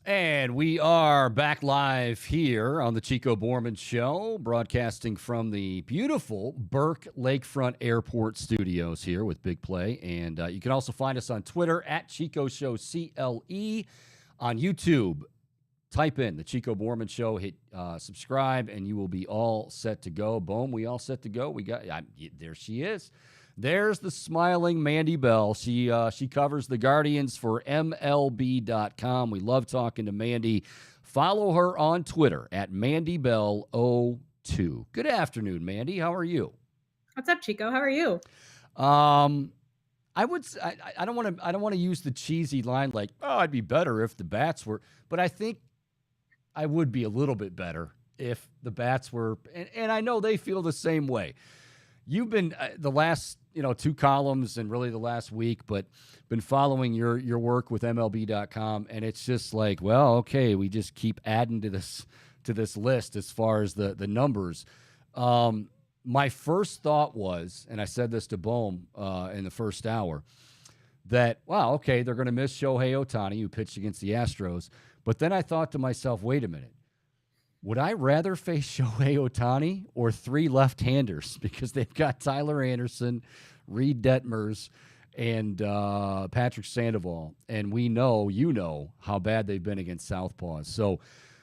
And we are back live here on the Chico Bormann Show, broadcasting from the beautiful Burke Lakefront Airport studios here with Big Play. And you can also find us on Twitter at Chico Show CLE, on YouTube. Type in the Chico Bormann Show, hit subscribe, and you will be all set to go. Boom, we all set to go. We got there she is. There's the smiling Mandy Bell. She covers the Guardians for MLB.com. We love talking to Mandy. Follow her on Twitter at MandyBell02. Good afternoon, Mandy. How are you? What's up, Chico? How are you? I don't want to use the cheesy line like, oh, I'd be better if the bats were, but I think I would be a little bit better if the bats were, and I know they feel the same way. You've been the last, 2 columns and really the last week, but been following your work with MLB.com, and it's just like, well, okay, we just keep adding to this list as far as the numbers. My first thought was, and I said this to Bohm in the first hour, that, wow, okay, they're going to miss Shohei Ohtani, who pitched against the Astros. But then I thought to myself, wait a minute. Would I rather face Shohei Ohtani or three left-handers? Because they've got Tyler Anderson, Reed Detmers, and Patrick Sandoval. And we know, how bad they've been against Southpaws. So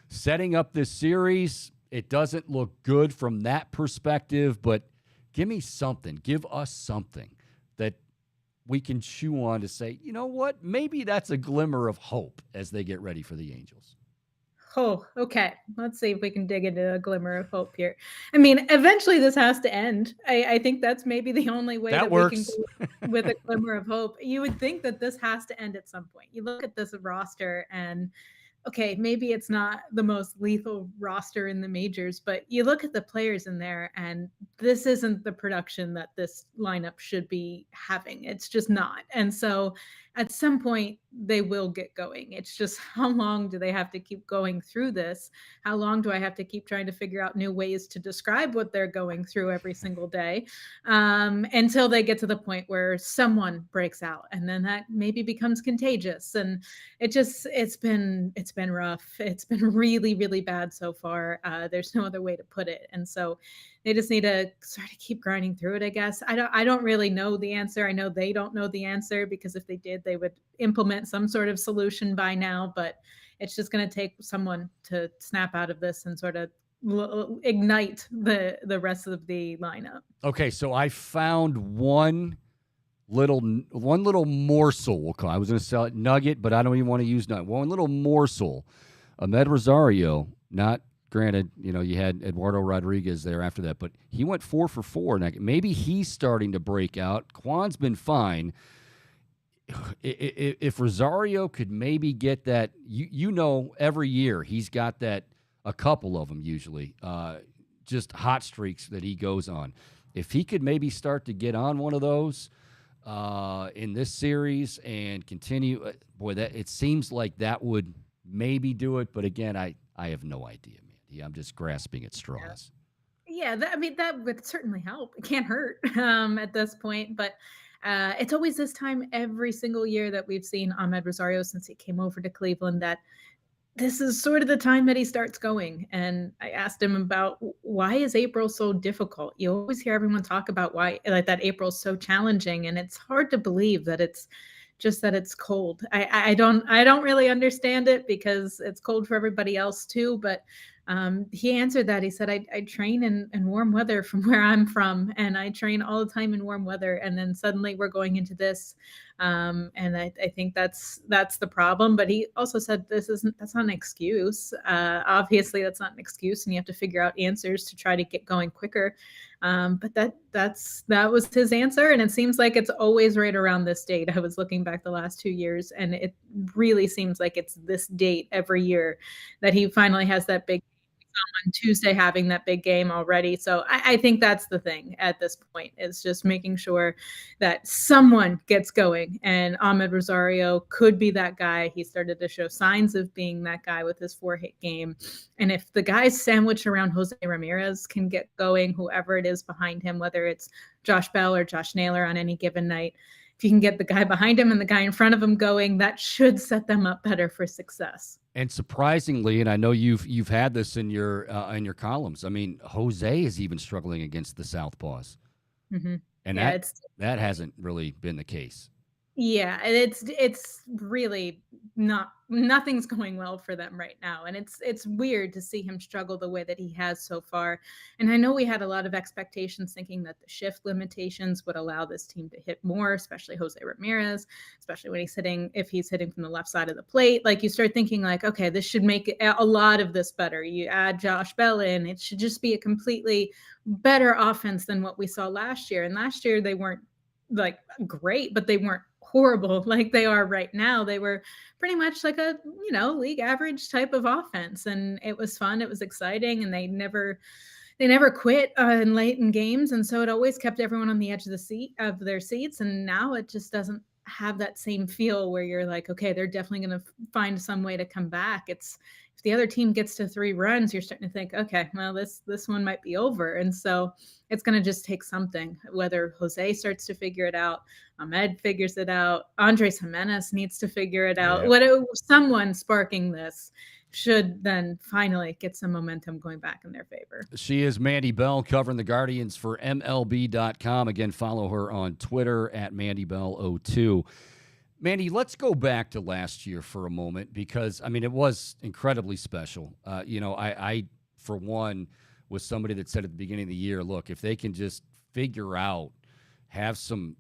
setting up this series, it doesn't look good from that perspective, but give me something. Give us something that we can chew on to say, you know what? Maybe that's a glimmer of hope as they get ready for the Angels. Oh, okay. Let's see if we can dig into a glimmer of hope here. I mean, eventually this has to end. I think that's maybe the only way that works. we can go with a glimmer of hope. You would think that this has to end at some point. You look at this roster and okay, maybe it's not the most lethal roster in the majors, but you look at the players in there and this isn't the production that this lineup should be having. It's just not. And so at some point they will get going. It's just how long do they have to keep going through this? How long do I have to keep trying to figure out new ways to describe what they're going through every single day until they get to the point where someone breaks out and then that maybe becomes contagious. And it's been rough. It's been really, really bad so far. There's no other way to put it. And so they just need to sort of keep grinding through it, I guess. I don't really know the answer. I know they don't know the answer because if they did, they would implement some sort of solution by now. But it's just going to take someone to snap out of this and sort of ignite the rest of the lineup. Okay, so I found one little morsel. We'll call. I was going to sell it nugget, but I don't even want to use nugget. One little morsel. Ahmed Rosario, not granted, you had Eduardo Rodriguez there after that, but he went 4 for 4. Now, maybe he's starting to break out. Kwan's been fine. If Rosario could maybe get that, every year he's got that, a couple of them usually, just hot streaks that he goes on. If he could maybe start to get on one of those in this series and continue, it seems like that would maybe do it. But again, I have no idea, man. I'm just grasping at straws. Yeah, that would certainly help. It can't hurt at this point, but it's always this time every single year that we've seen Ahmed Rosario since he came over to Cleveland that this is sort of the time that he starts going. And I asked him about why is April so difficult? You always hear everyone talk about why that April's so challenging, and it's hard to believe that it's just that it's cold. I don't really understand it because it's cold for everybody else too, but he answered that. He said, I train in warm weather from where I'm from, and I train all the time in warm weather. And then suddenly we're going into this. And I think that's the problem. But he also said that's not an excuse. Obviously, that's not an excuse, and you have to figure out answers to try to get going quicker. But that was his answer, and it seems like it's always right around this date. I was looking back the last 2 years, and it really seems like it's this date every year that he finally has that big on Tuesday having that big game already. So I think that's the thing at this point is just making sure that someone gets going. And Ahmed Rosario could be that guy. He started to show signs of being that guy with his 4-hit game. And if the guys sandwiched around Jose Ramirez can get going, whoever it is behind him, whether it's Josh Bell or Josh Naylor on any given night, if you can get the guy behind him and the guy in front of him going, that should set them up better for success. And surprisingly, and I know you've had this in your columns. I mean, Jose is even struggling against the Southpaws, and that hasn't really been the case. Yeah, it's really nothing's going well for them right now, and it's weird to see him struggle the way that he has so far. And I know we had a lot of expectations thinking that the shift limitations would allow this team to hit more, especially Jose Ramirez, especially when if he's hitting from the left side of the plate. Like you start thinking like, okay, this should make a lot of this better. You add Josh Bell in, it should just be a completely better offense than what we saw last year. And last year they weren't like great, but they weren't horrible like they are right now. They were pretty much like a league average type of offense, and it was fun, it was exciting, and they never quit in late in games, and so it always kept everyone on the edge of their seats. And now it just doesn't have that same feel where you're like, okay, they're definitely going to find some way to come back. It if the other team gets to 3 runs, you're starting to think, okay, well, this one might be over. And so it's going to just take something, whether Jose starts to figure it out, Ahmed figures it out, Andres Jimenez needs to figure it out. Someone sparking this should then finally get some momentum going back in their favor. She is Mandy Bell, covering the Guardians for MLB.com. Again, follow her on Twitter at MandyBell02. Mandy, let's go back to last year for a moment because, I mean, it was incredibly special. I, for one, was somebody that said at the beginning of the year, look, if they can just figure out, have some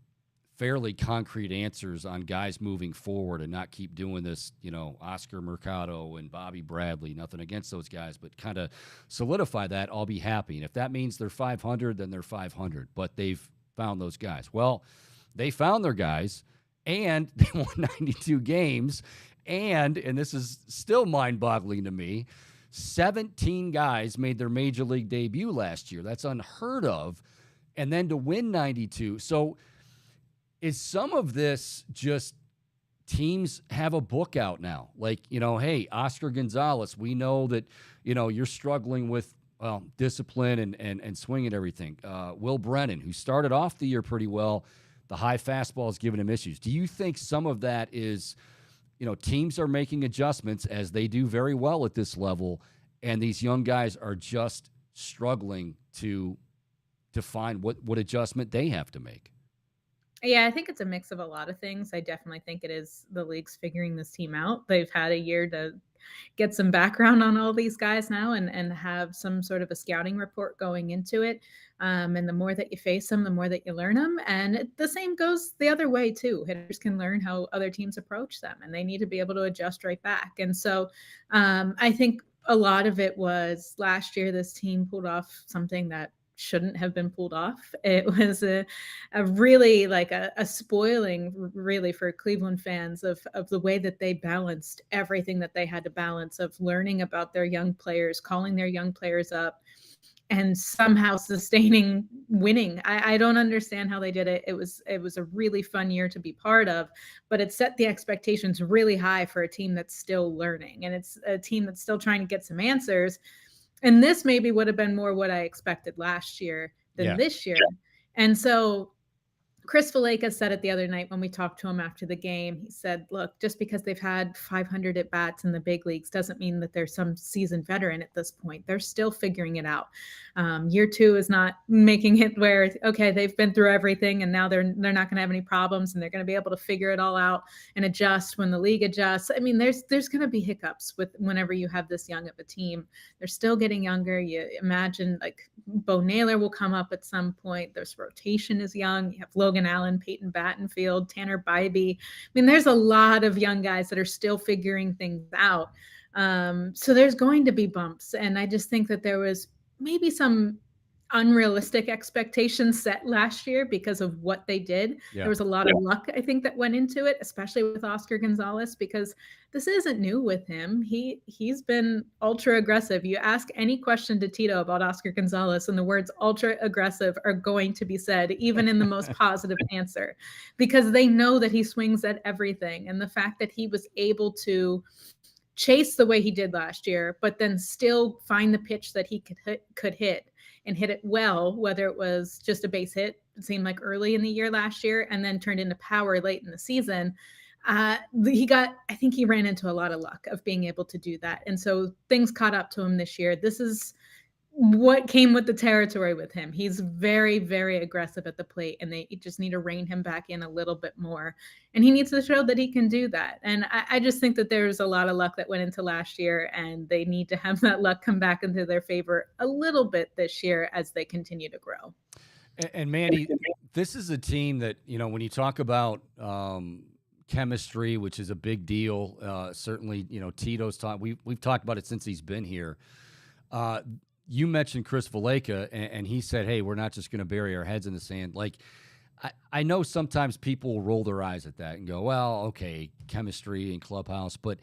fairly concrete answers on guys moving forward and not keep doing this, Oscar Mercado and Bobby Bradley, nothing against those guys, but kind of solidify that, I'll be happy. And if that means they're 500, then they're 500. But they've found those guys. Well, they found their guys, and they won 92 games. And this is still mind-boggling to me, 17 guys made their major league debut last year. That's unheard of. And then to win 92. So is some of this just teams have a book out now? Like, hey, Oscar Gonzalez, we know that, you're struggling with discipline and swing and everything. Will Brennan, who started off the year pretty well, the high fastball has given him issues. Do you think some of that is, teams are making adjustments as they do very well at this level, and these young guys are just struggling to find what adjustment they have to make? Yeah, I think it's a mix of a lot of things. I definitely think it is the league's figuring this team out. They've had a year to get some background on all these guys now and have some sort of a scouting report going into it. And the more that you face them, the more that you learn them. And the same goes the other way too. Hitters can learn how other teams approach them, and they need to be able to adjust right back. And so I think a lot of it was last year, this team pulled off something that shouldn't have been pulled off. It was a really like a spoiling really for Cleveland fans of the way that they balanced everything that they had to balance, of learning about their young players, calling their young players up, and somehow sustaining winning. I don't understand how they did it. It was a really fun year to be part of, but it set the expectations really high for a team that's still learning, and it's a team that's still trying to get some answers. And this maybe would have been more what I expected last year than this year. And so Chris Valaika said it the other night when we talked to him after the game. He said, look, just because they've had 500 at-bats in the big leagues doesn't mean that they're some seasoned veteran at this point. They're still figuring it out. Year two is not making it where, okay, they've been through everything and now they're not going to have any problems and they're going to be able to figure it all out and adjust when the league adjusts. I mean, there's going to be hiccups with whenever you have this young of a team. They're still getting younger. You imagine like Bo Naylor will come up at some point. There's rotation is young. You have Logan Allen, Peyton Battenfield, Tanner Bybee. I mean, there's a lot of young guys that are still figuring things out. So there's going to be bumps. And I just think that there was maybe some unrealistic expectations set last year because of what they did. Yeah. There was a lot of luck, I think, that went into it, especially with Oscar Gonzalez, because this isn't new with him. He's been ultra aggressive. You ask any question to Tito about Oscar Gonzalez and the words ultra aggressive are going to be said, even in the most positive answer, because they know that he swings at everything. And the fact that he was able to chase the way he did last year, but then still find the pitch that he could hit and hit it well, whether it was just a base hit, it seemed like early in the year last year, and then turned into power late in the season. I think he ran into a lot of luck of being able to do that. And so things caught up to him this year. This is what came with the territory with him. He's very, very aggressive at the plate, and they just need to rein him back in a little bit more. And he needs to show that he can do that. And I just think that there's a lot of luck that went into last year, and they need to have that luck come back into their favor a little bit this year as they continue to grow. And Mandy, this is a team that, when you talk about chemistry, which is a big deal, certainly, Tito's talked, we've talked about it since he's been here. You mentioned Chris Valaika, and he said, hey, we're not just going to bury our heads in the sand. Like, I know sometimes people will roll their eyes at that and go, well, okay, chemistry and clubhouse. But,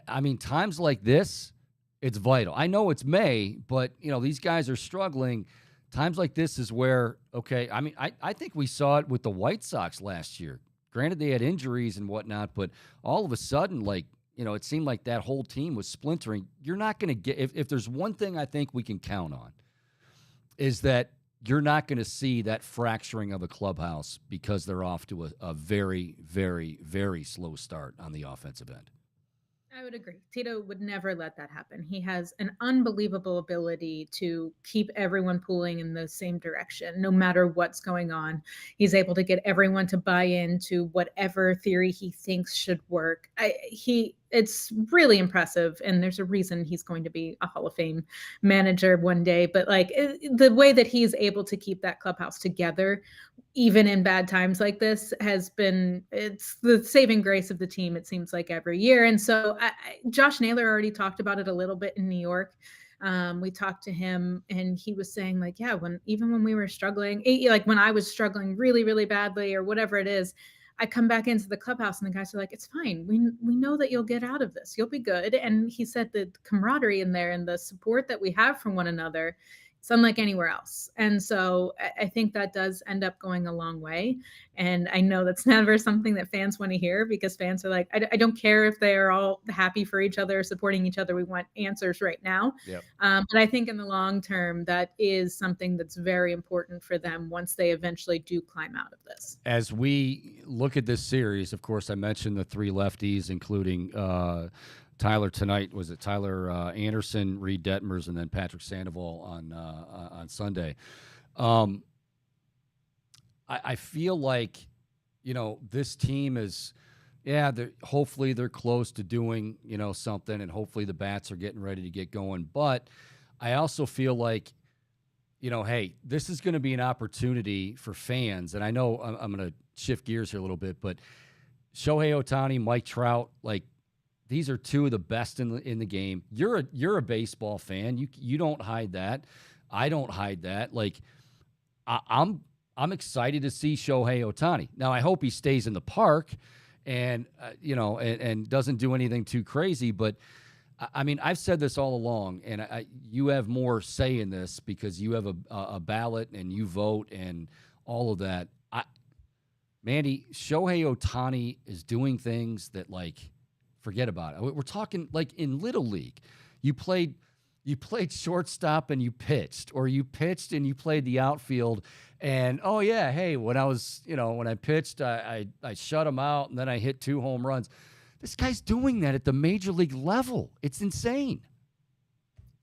I mean, times like this, it's vital. I know it's May, but, these guys are struggling. Times like this is where, okay, I mean, I think we saw it with the White Sox last year. Granted, they had injuries and whatnot, but all of a sudden, like, it seemed like that whole team was splintering. You're not going to get, if there's one thing I think we can count on, is that you're not going to see that fracturing of a clubhouse because they're off to a very, very, very slow start on the offensive end. I would agree. Tito would never let that happen. He has an unbelievable ability to keep everyone pulling in the same direction, no matter what's going on. He's able to get everyone to buy into whatever theory he thinks should work. It's really impressive, and there's a reason he's going to be a Hall of Fame manager one day. But like the way that he's able to keep that clubhouse together, even in bad times like this, it's the saving grace of the team, it seems like, every year. And so Josh Naylor already talked about it a little bit in New York. We talked to him, and he was saying, like, yeah, even when we were struggling, like when I was struggling really, really badly or whatever it is, I come back into the clubhouse and the guys are like, it's fine. We know that you'll get out of this. You'll be good. And he said the camaraderie in there and the support that we have from one another, it's unlike anywhere else. And so I think that does end up going a long way. And I know that's never something that fans want to hear, because fans are like, I don't care if they're all happy for each other, supporting each other. We want answers right now. Yep. But I think in the long term, that is something that's very important for them once they eventually do climb out of this. As we look at this series, of course, I mentioned the three lefties, including Tyler tonight. Was it Tyler Anderson, Reed Detmers, and then Patrick Sandoval on Sunday? I feel like, this team is, hopefully they're close to doing, something, and hopefully the bats are getting ready to get going. But I also feel like, hey, this is going to be an opportunity for fans. And I know I'm going to shift gears here a little bit, but Shohei Ohtani, Mike Trout, like, these are two of the best in the game. You're a baseball fan. You don't hide that. I don't hide that. Like, I'm excited to see Shohei Ohtani. Now, I hope he stays in the park and and doesn't do anything too crazy. But I mean, I've said this all along, and you have more say in this because you have a ballot and you vote and all of that. Mandy, Shohei Ohtani is doing things that, like, forget about it. We're talking like in Little League. You played shortstop and you pitched, or you pitched and you played the outfield. And oh yeah, hey, when I pitched, I shut him out and then I hit 2 home runs. This guy's doing that at the major league level. It's insane.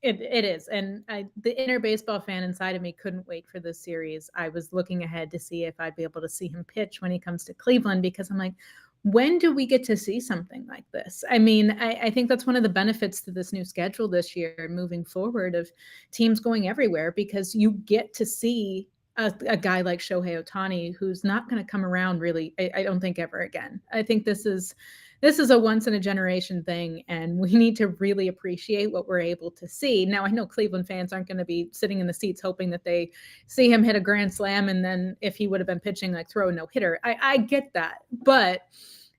It is. And the inner baseball fan inside of me couldn't wait for this series. I was looking ahead to see if I'd be able to see him pitch when he comes to Cleveland, because I'm like, when do we get to see something like this? I mean, I think that's one of the benefits to this new schedule this year moving forward, of teams going everywhere, because you get to see a guy like Shohei Ohtani, who's not going to come around really, I don't think, ever again. I think this is a once in a generation thing, and we need to really appreciate what we're able to see. Now, I know Cleveland fans aren't going to be sitting in the seats hoping that they see him hit a grand slam, and then if he would have been pitching, like, throw a no-hitter. I get that. But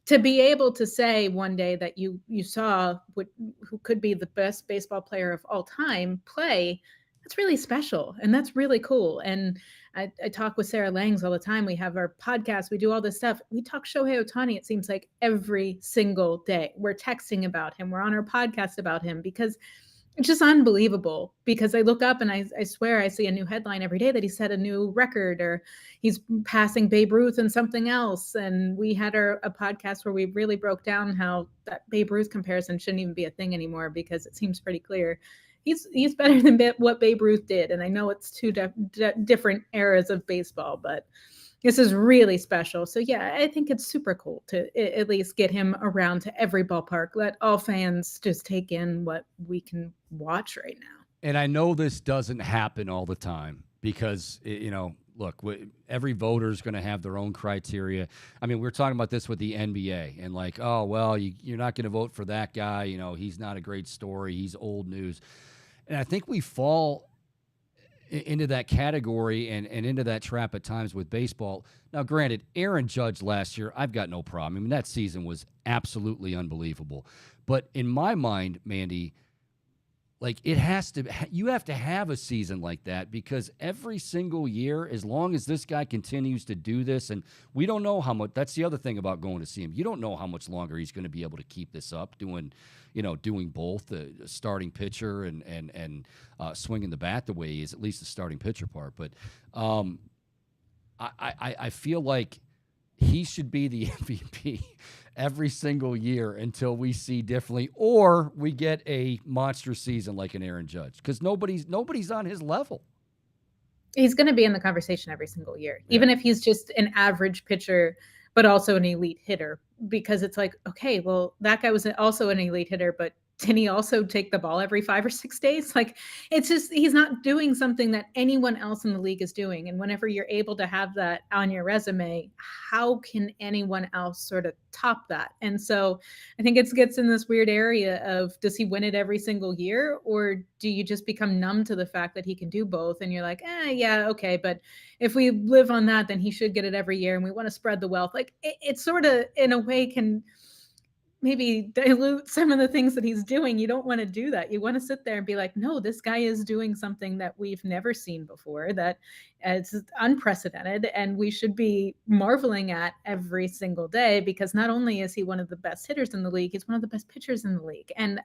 to be able to say one day that you saw who could be the best baseball player of all time play, that's really special, and that's really cool. And I talk with Sarah Langs all the time. We have our podcast. We do all this stuff. We talk Shohei Ohtani, it seems like, every single day. We're texting about him. We're on our podcast about him, because it's just unbelievable. Because I look up and I swear I see a new headline every day that he set a new record, or he's passing Babe Ruth and something else. And we had a podcast where we really broke down how that Babe Ruth comparison shouldn't even be a thing anymore, because it seems pretty clear he's better than what Babe Ruth did. And I know it's two different eras of baseball, but this is really special. So yeah, I think it's super cool to at least get him around to every ballpark. Let all fans just take in what we can watch right now. And I know this doesn't happen all the time, because, look, every voter is going to have their own criteria. I mean, we're talking about this with the NBA, and like, oh, well, you're not going to vote for that guy. He's not a great story. He's old news. And I think we fall into that category and into that trap at times with baseball. Now, granted, Aaron Judge last year, I've got no problem. I mean, that season was absolutely unbelievable. But in my mind, Mandy, like it has to, you have to have a season like that, because every single year, as long as this guy continues to do this, and we don't know how much, that's the other thing about going to see him. You don't know how much longer he's going to be able to keep this up, doing, doing both the starting pitcher and swinging the bat the way he is, at least the starting pitcher part. But I feel like he should be the MVP every single year until we see differently, or we get a monster season like an Aaron Judge, because nobody's on his level. He's going to be in the conversation every single year, Yeah. even if he's just an average pitcher, but also an elite hitter, because it's like, okay, well, that guy was also an elite hitter, but didn't he also take the ball every 5 or 6 days? Like, it's just, he's not doing something that anyone else in the league is doing. And whenever you're able to have that on your resume, how can anyone else sort of top that? And so I think it gets in this weird area of, does he win it every single year? Or do you just become numb to the fact that he can do both? And you're like, yeah, okay. But if we live on that, then he should get it every year. And we want to spread the wealth. Like, it sort of, in a way, can maybe dilute some of the things that he's doing. You don't want to do that. You want to sit there and be like, no, this guy is doing something that we've never seen before, that is unprecedented, and we should be marveling at every single day, because not only is he one of the best hitters in the league, he's one of the best pitchers in the league. And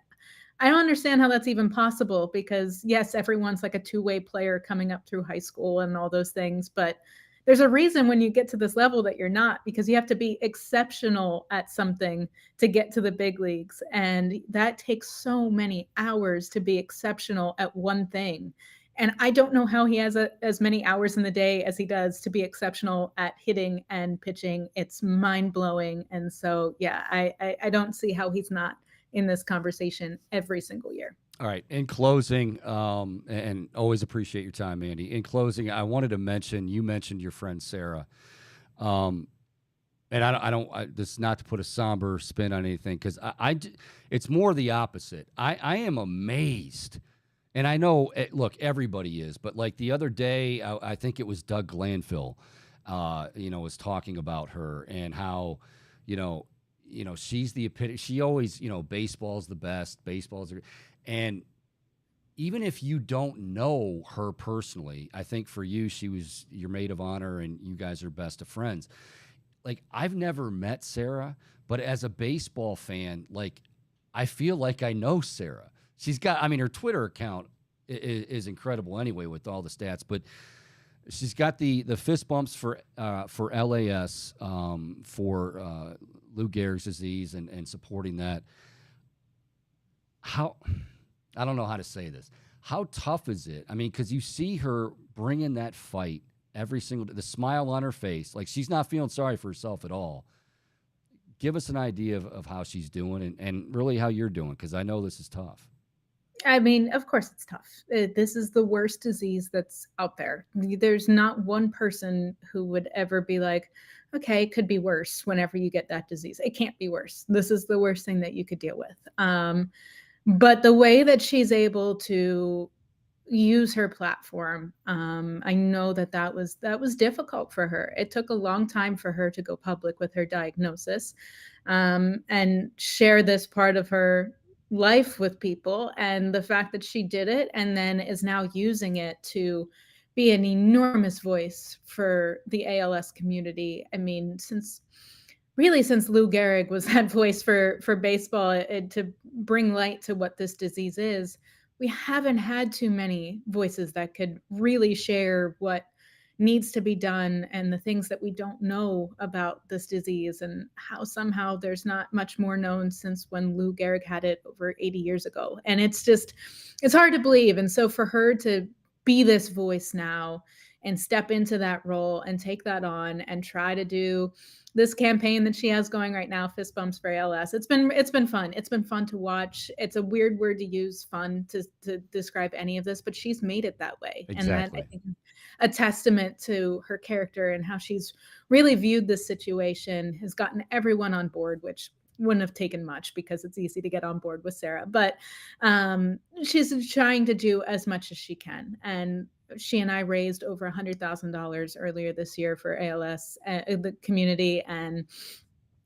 I don't understand how that's even possible, because yes, everyone's like a two-way player coming up through high school and all those things, but there's a reason when you get to this level that you're not, because you have to be exceptional at something to get to the big leagues. And that takes so many hours to be exceptional at one thing. And I don't know how he has as many hours in the day as he does to be exceptional at hitting and pitching. It's mind blowing. And so, yeah, I don't see how he's not in this conversation every single year. All right. In closing, and always appreciate your time, Andy. In closing, I wanted to mention, you mentioned your friend Sarah. And this is not to put a somber spin on anything, because it's more the opposite. I am amazed. And I know, look, everybody is, but like the other day, I think it was Doug Glanville, was talking about her and how, she's the epitome. She always, baseball's the best. And even if you don't know her personally, I think for you, she was your maid of honor and you guys are best of friends. Like, I've never met Sarah, but as a baseball fan, like, I feel like I know Sarah. She's got, her Twitter account is incredible anyway with all the stats, but she's got the fist bumps for LAS, for Lou Gehrig's disease and supporting that. I don't know how to say this. How tough is it? Because you see her bringing that fight every single day, the smile on her face, like she's not feeling sorry for herself at all. Give us an idea of how she's doing and really how you're doing, because I know this is tough. Of course it's tough. This is the worst disease that's out there. There's not one person who would ever be like, okay, it could be worse whenever you get that disease. It can't be worse. This is the worst thing that you could deal with. But the way that she's able to use her platform, I know that was difficult for her. It took a long time for her to go public with her diagnosis, and share this part of her life with people. And the fact that she did it and then is now using it to be an enormous voice for the ALS community. Since Lou Gehrig was that voice for baseball, to bring light to what this disease is, we haven't had too many voices that could really share what needs to be done and the things that we don't know about this disease, and how somehow there's not much more known since when Lou Gehrig had it over 80 years ago. And it's hard to believe. And so for her to be this voice now and step into that role and take that on and try to do this campaign that she has going right now, Fist Bumps for ALS. It's been fun. It's been fun to watch. It's a weird word to use, fun, to describe any of this, but she's made it that way. Exactly. And that, I think, a testament to her character and how she's really viewed this situation, has gotten everyone on board, which wouldn't have taken much because it's easy to get on board with Sarah. But she's trying to do as much as she can. And she and I raised over $100,000 earlier this year for ALS, the community, and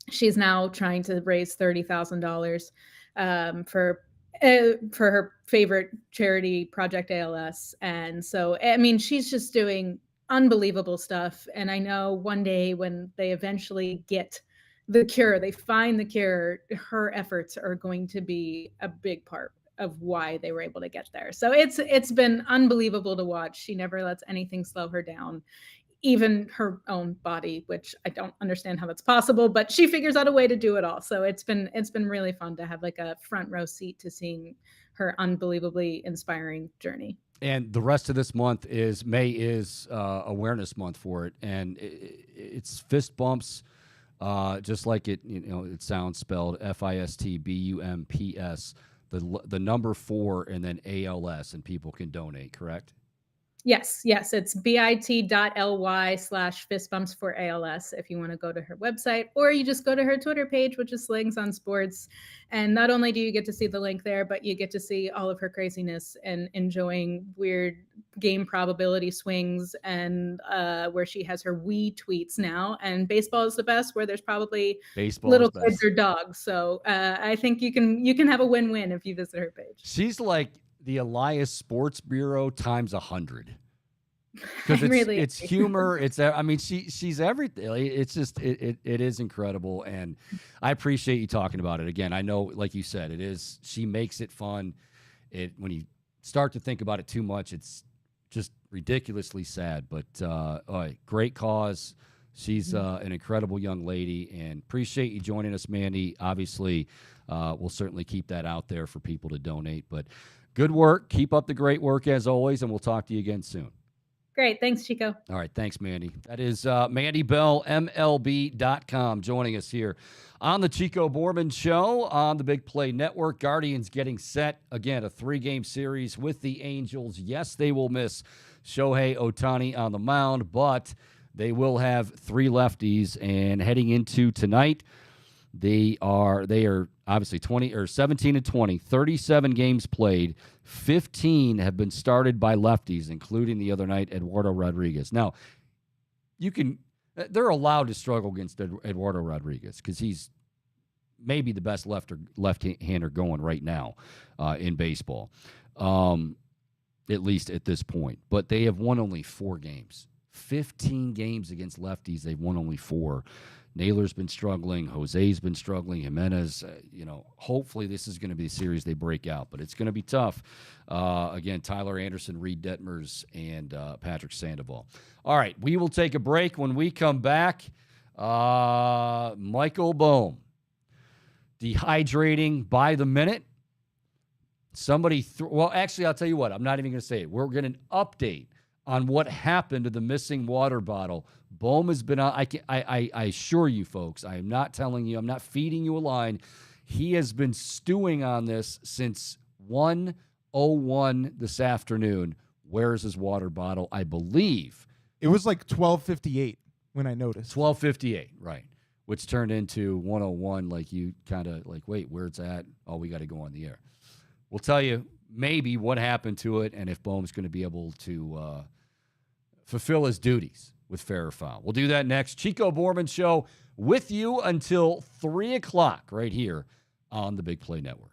she's now trying to raise $30,000 for for her favorite charity, Project ALS. And so, I mean, she's just doing unbelievable stuff. And I know one day when they eventually get the cure, they find the cure, her efforts are going to be a big part of why they were able to get there. So it's been unbelievable to watch. She never lets anything slow her down, even her own body, which I don't understand how that's possible, but she figures out a way to do it all. So it's been really fun to have like a front row seat to seeing her unbelievably inspiring journey. And the rest of this month is May is awareness month for it, and it's fist bumps, just like it it sounds, spelled FISTBUMPS. The number 4 and then ALS, and people can donate. Correct? Yes, it's bit.ly/fistbumps for ALS if you want to go to her website, or you just go to her Twitter page, which is Slings on Sports. And not only do you get to see the link there, but you get to see all of her craziness and enjoying weird game probability swings, and where she has her wee tweets now. And baseball is the best, where there's probably little kids or dogs. So I think you can have a win-win if you visit her page. She's like the Elias Sports Bureau times 100, because it's humor. She's everything. It's just it is incredible, and I appreciate you talking about it again. I know, like you said, it is. She makes it fun. When you start to think about it too much, it's just ridiculously sad. But great cause. She's an incredible young lady, and appreciate you joining us, Mandy. Obviously, we'll certainly keep that out there for people to donate. But good work. Keep up the great work as always, and we'll talk to you again soon. Great. Thanks, Chico. All right. Thanks, Mandy. That is Mandy Bell, MLB.com, joining us here on the Chico Bormann Show on the Big Play Network. Guardians getting set, again, a 3-game series with the Angels. Yes, they will miss Shohei Ohtani on the mound, but they will have 3 lefties. And heading into tonight, they are obviously 17-20, 37 games played. 15 have been started by lefties, including the other night, Eduardo Rodriguez. Now, they're allowed to struggle against Eduardo Rodriguez because he's maybe the best left-hander going right now in baseball, at least at this point. But they have won only 4 games. 15 games against lefties, they've won only 4. Naylor's been struggling. Jose's been struggling. Jimenez, hopefully this is going to be a series they break out, but it's going to be tough. Again, Tyler Anderson, Reed Detmers, and Patrick Sandoval. All right, we will take a break. When we come back, Michael Bohm, dehydrating by the minute. Actually, I'll tell you what. I'm not even going to say it. We're going to update on what happened to the missing water bottle. Bohm has been on. I assure you, folks, I am not telling you. I'm not feeding you a line. He has been stewing on this since 1:01 this afternoon. Where is his water bottle? I believe it was like 12:58 when I noticed. 12:58, right? Which turned into 1:01. Like you kind of like, wait, where's it's at? Oh, we got to go on the air. We'll tell you maybe what happened to it, and if Bohm's going to be able to fulfill his duties with fair or foul. We'll do that next. Chico Bormann Show with you until 3 o'clock right here on the Big Play Network.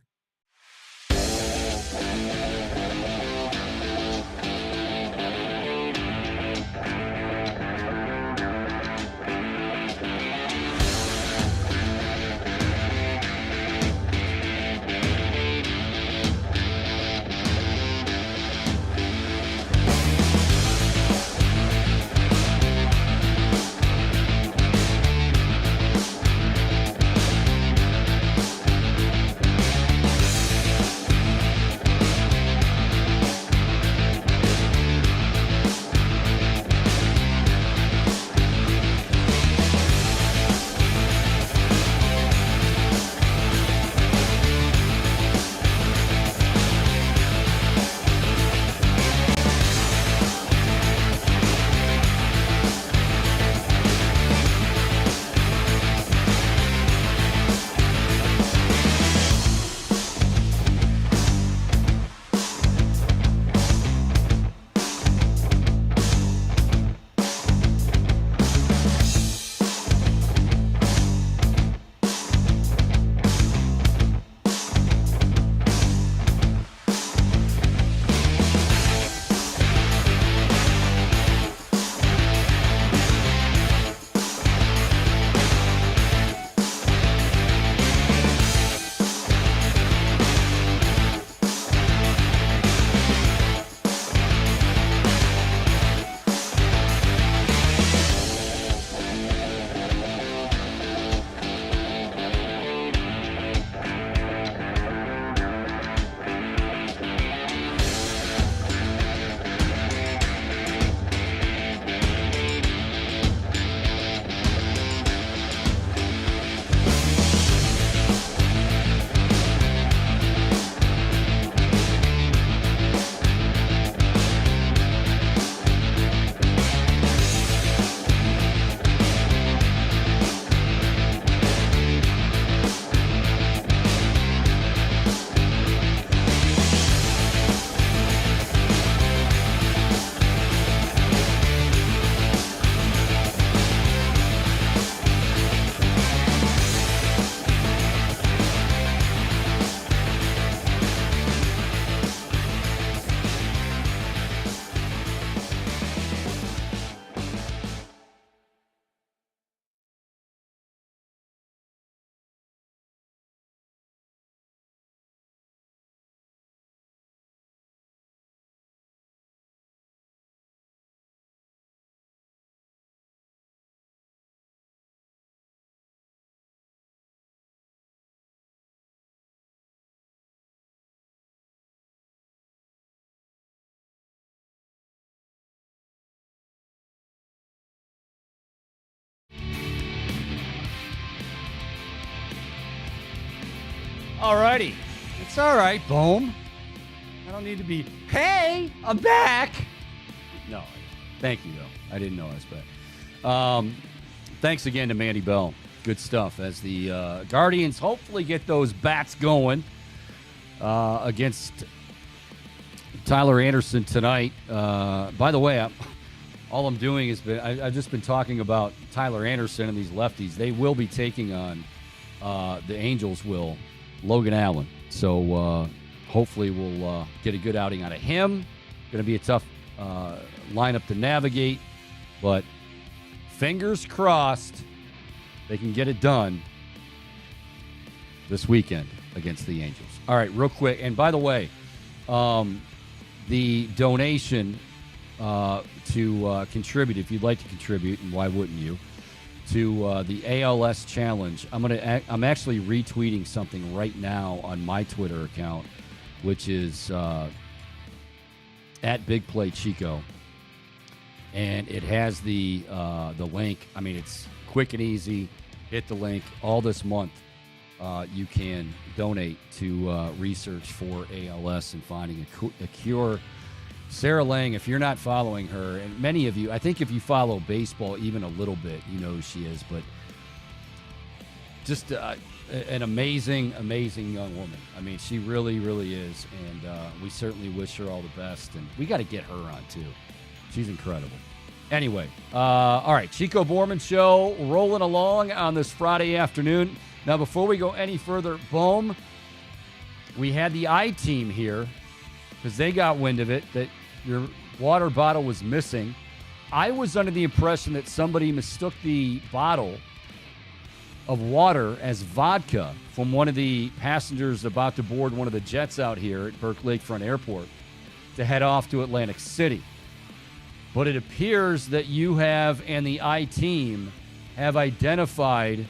All righty. It's all right, Boom. I don't need to be, hey, I'm back. No, thank you, though. I didn't know I was back. Thanks again to Mandy Bell. Good stuff as the Guardians hopefully get those bats going against Tyler Anderson tonight. By the way, all I'm doing is I've just been talking about Tyler Anderson and these lefties. They will be taking on the Angels will Logan Allen. So hopefully we'll get a good outing out of him. Going to be a tough lineup to navigate, but fingers crossed they can get it done this weekend against the Angels. All right, real quick. And by the way, the donation to contribute, if you'd like to contribute, and why wouldn't you, to the ALS Challenge. I'm actually retweeting something right now on my Twitter account, which is at Big Play Chico, and it has the link. I mean, it's quick and easy. Hit the link. All this month, you can donate to research for ALS and finding a cure. Sarah Lang, if you're not following her, and many of you, I think if you follow baseball even a little bit, you know who she is, but just an amazing, amazing young woman. I mean, she really, really is, and we certainly wish her all the best, and we got to get her on, too. She's incredible. Anyway, all right, Chico Bormann Show rolling along on this Friday afternoon. Now, before we go any further, Bohm, we had the I-team here because they got wind of it, that your water bottle was missing. I was under the impression that somebody mistook the bottle of water as vodka from one of the passengers about to board one of the jets out here at Burke Lakefront Airport to head off to Atlantic City. But it appears that you have and the I-team have identified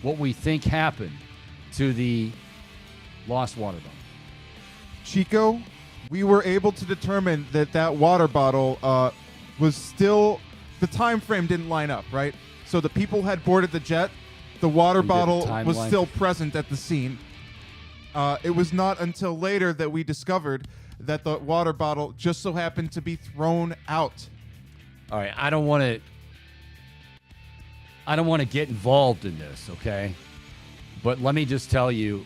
what we think happened to the lost water bottle. Chico, we were able to determine that water bottle was still, the time frame didn't line up, right? So the people had boarded the jet. The water bottle was still present at the scene. It was not until later that we discovered that the water bottle just so happened to be thrown out. All right, I don't want to get involved in this, okay? But let me just tell you,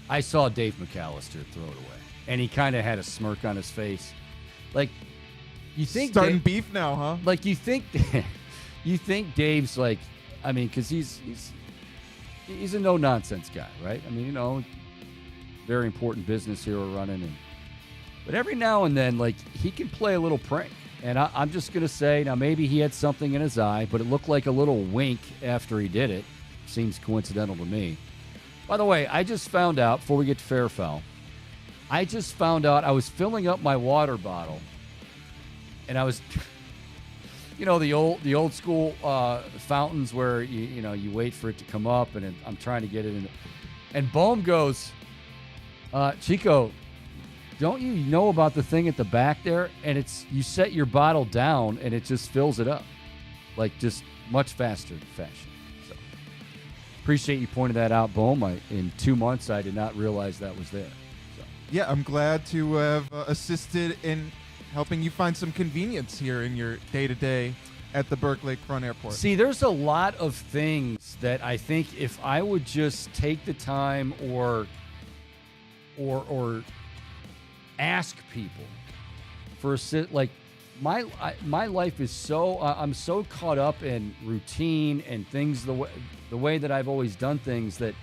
I saw Dave McAllister throw it away, and he kind of had a smirk on his face. Like, you think starting beef now, huh? Like, you think Dave's like, I mean, because he's a no nonsense guy, right? I mean, you know, very important business here we're running, but every now and then, like, he can play a little prank. And I'm just gonna say, now maybe he had something in his eye, but it looked like a little wink after he did it. Seems coincidental to me. By the way, I just found out, before we get to fair foul, I was filling up my water bottle, and I was, you know, the old school fountains where you wait for it to come up, and I'm trying to get it in. And Bohm goes, Chico, don't you know about the thing at the back there? And it's, you set your bottle down, and it just fills it up, like, just much faster fashion. Appreciate you pointing that out, Bohm. In 2 months, I did not realize that was there. So. Yeah, I'm glad to have assisted in helping you find some convenience here in your day-to-day at the Burke Lakefront Airport. See, there's a lot of things that I think if I would just take the time or ask people for like, my life is so I'm so caught up in routine and things the way that I've always done things that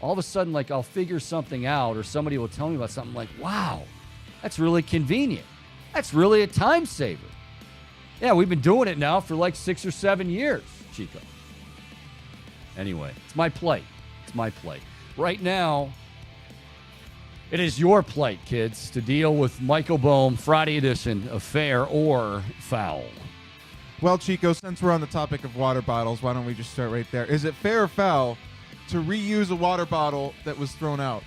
all of a sudden, like, I'll figure something out or somebody will tell me about something, like, wow, that's really convenient. That's really a time saver. Yeah, we've been doing it now for like 6 or 7 years, Chico. Anyway, it's my plight. It's my plight. Right now, it is your plight, kids, to deal with Michael Bohm, Friday edition of Fair or Foul. Well, Chico, since we're on the topic of water bottles, why don't we just start right there? Is it fair or foul to reuse a water bottle that was thrown out?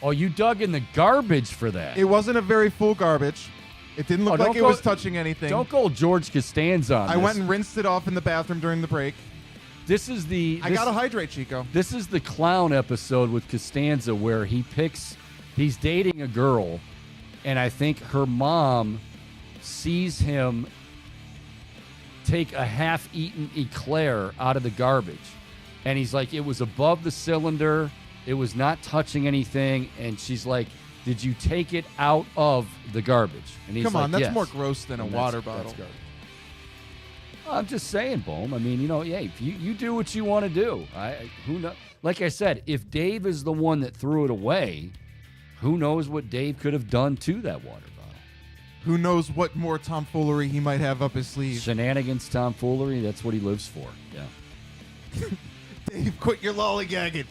Oh, you dug in the garbage for that. It wasn't a very full garbage. It didn't look like it was touching anything. Don't go George Costanza on I this. went and rinsed it off in the bathroom during the break. This is the. I gotta hydrate, Chico. This is the clown episode with Costanza where he's dating a girl, and I think her mom sees him take a half-eaten eclair out of the garbage. And he's like, it was above the cylinder. It was not touching anything. And she's like, did you take it out of the garbage? And he's Come on, like, that's yes. more gross than a And water that's bottle. garbage. I'm just saying, Bohm. I mean, if you do what you want to do. Who knows? Like I said, if Dave is the one that threw it away, who knows what Dave could have done to that water bottle? Who knows what more tomfoolery he might have up his sleeve? Shenanigans, tomfoolery. That's what he lives for. Yeah. Dave, quit your lollygagging.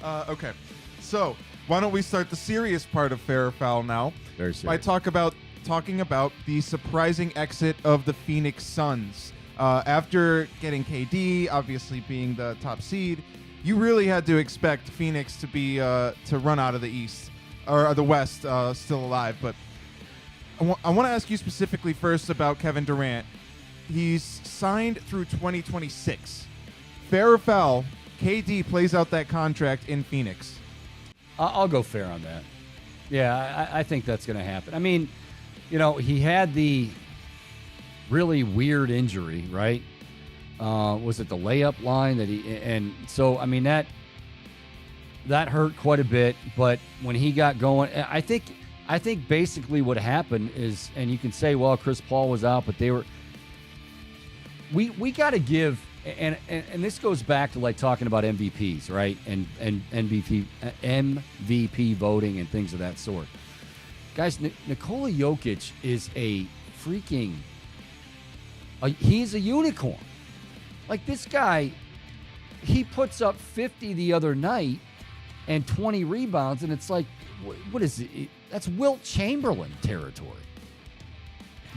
Okay, so why don't we start the serious part of Fair or Foul now? Very By serious. talking about the surprising exit of the Phoenix Suns. After getting KD, obviously being the top seed, you really had to expect Phoenix to be to run out of the East or the West, still alive. But I want to ask you specifically first about Kevin Durant. He's signed through 2026. Fair or foul, KD plays out that contract in Phoenix. I'll go fair on that. Yeah, I think that's going to happen. I mean, he had the really weird injury, right? Was it the layup line and so I mean that hurt quite a bit. But when he got going, I think basically what happened is, and you can say, well, Chris Paul was out, but we got to give. And this goes back to like talking about MVPs, right? And MVP voting and things of that sort. Guys, Nikola Jokic is a freaking he's a unicorn. Like this guy, he puts up 50 the other night and 20 rebounds, and it's like, what is it? That's Wilt Chamberlain territory.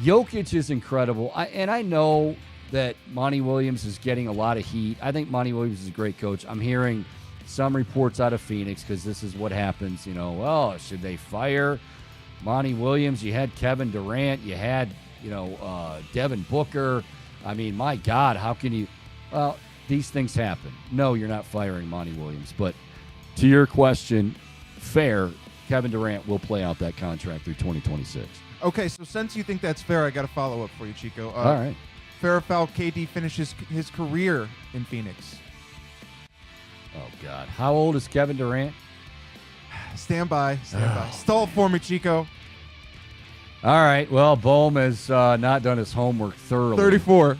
Jokic is incredible. I know that Monty Williams is getting a lot of heat. I think Monty Williams is a great coach. I'm hearing some reports out of Phoenix because this is what happens. Well, should they fire Monty Williams? You had Kevin Durant. You had, Devin Booker. I mean, my God, how can you? Well, these things happen. No, you're not firing Monty Williams. But to your question, fair, Kevin Durant will play out that contract through 2026. Okay, so since you think that's fair, I got a follow-up for you, Chico. All right. Fair or foul, KD finishes his career in Phoenix. Oh, God. How old is Kevin Durant? Stand by. Stall for me, Chico. All right. Well, Bohm has not done his homework thoroughly. 34.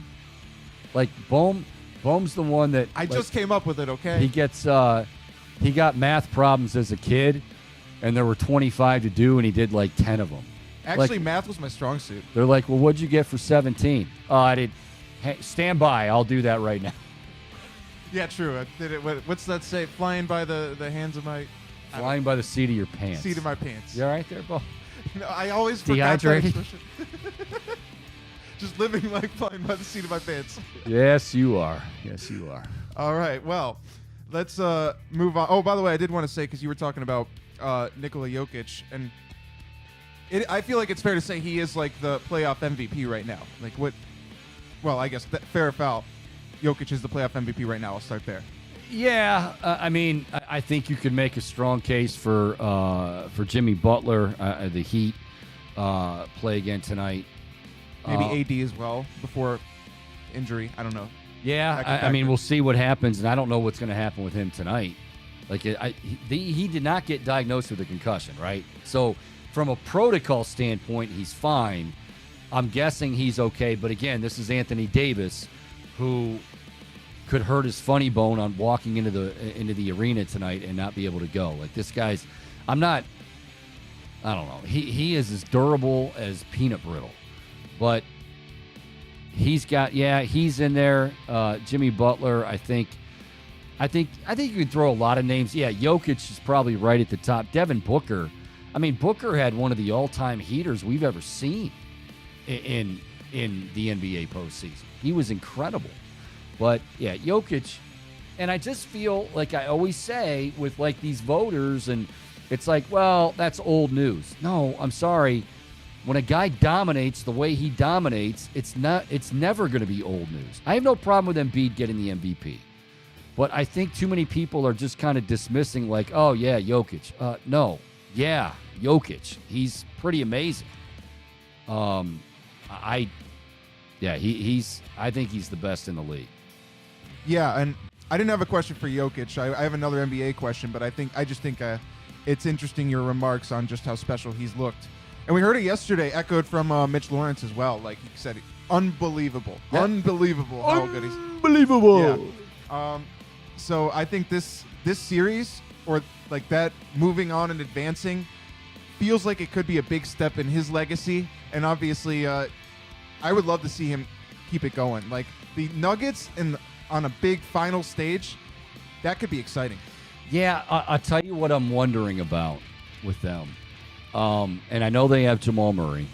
Like, Bohm's the one that... I just came up with it, okay? He gets... he got math problems as a kid, and there were 25 to do, and he did like 10 of them. Actually, math was my strong suit. They're like, well, what'd you get for 17? Oh, I did. Hey, stand by. I'll do that right now. Yeah, true. I did it. What's that say? Flying by the hands of my... Flying by the seat of your pants. Seat of my pants. You all right there, Bo? No, I always forgot that Dehydrated? expression. Just living like flying by the seat of my pants. Yes, you are. Yes, you are. All right. Well, let's move on. Oh, by the way, I did want to say, because you were talking about Nikola Jokic, and I feel like it's fair to say he is like the playoff MVP right now. Like what? Well, I guess fair or foul, Jokic is the playoff MVP right now. I'll start there. Yeah, I mean, I think you could make a strong case for Jimmy Butler. The Heat play again tonight. Maybe AD as well before injury. I don't know. Yeah, I mean, we'll see what happens, and I don't know what's going to happen with him tonight. Like, he did not get diagnosed with a concussion, right? So, from a protocol standpoint, he's fine. I'm guessing he's okay, but again, this is Anthony Davis, who could hurt his funny bone on walking into the arena tonight and not be able to go. Like, this guy's, I don't know. He is as durable as peanut brittle, but he's in there. Jimmy Butler, I think you can throw a lot of names. Yeah, Jokic is probably right at the top. Devin Booker. I mean, Booker had one of the all-time heaters we've ever seen in the NBA postseason. He was incredible. But, yeah, Jokic, and I just feel like I always say with, like, these voters, and it's like, well, that's old news. No, I'm sorry. when a guy dominates the way he dominates, it's never going to be old news. I have no problem with Embiid getting the MVP. But I think too many people are just kind of dismissing like, oh, yeah, Jokic. No. Yeah, Jokic. He's pretty amazing. I think he's the best in the league. Yeah, and I didn't have a question for Jokic. I have another NBA question, but I just think it's interesting your remarks on just how special he's looked. And we heard it yesterday, echoed from Mitch Lawrence as well. Like he said, unbelievable. Yeah. Unbelievable how good he's. Unbelievable. Yeah. So I think this series, or like that moving on and advancing, feels like it could be a big step in his legacy. And obviously, I would love to see him keep it going. Like the Nuggets on a big final stage, that could be exciting. Yeah, I'll tell you what I'm wondering about with them. And I know they have Jamal Murray.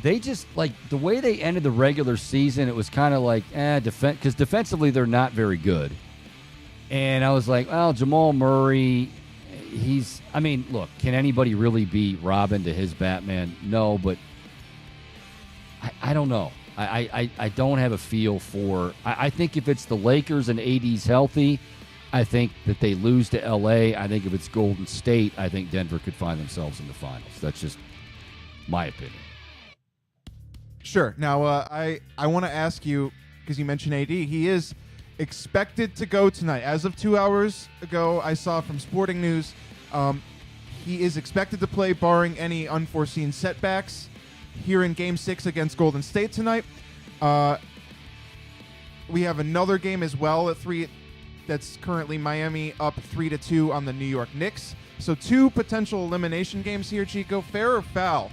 They just, like, the way they ended the regular season, it was kind of like, because defensively they're not very good. And I was like, well, Jamal Murray, look, can anybody really be Robin to his Batman? No, but I don't know. I don't have a feel for, I think if it's the Lakers and AD's healthy, I think that they lose to LA. I think if it's Golden State, I think Denver could find themselves in the finals. That's just my opinion. Sure. Now, I want to ask you, because you mentioned AD, he is expected to go tonight. As of 2 hours ago, I saw from Sporting News, he is expected to play barring any unforeseen setbacks here in Game 6 against Golden State tonight. We have another game as well at 3. That's currently Miami up 3-2 on the New York Knicks. So 2 potential elimination games here, Chico. Fair or foul?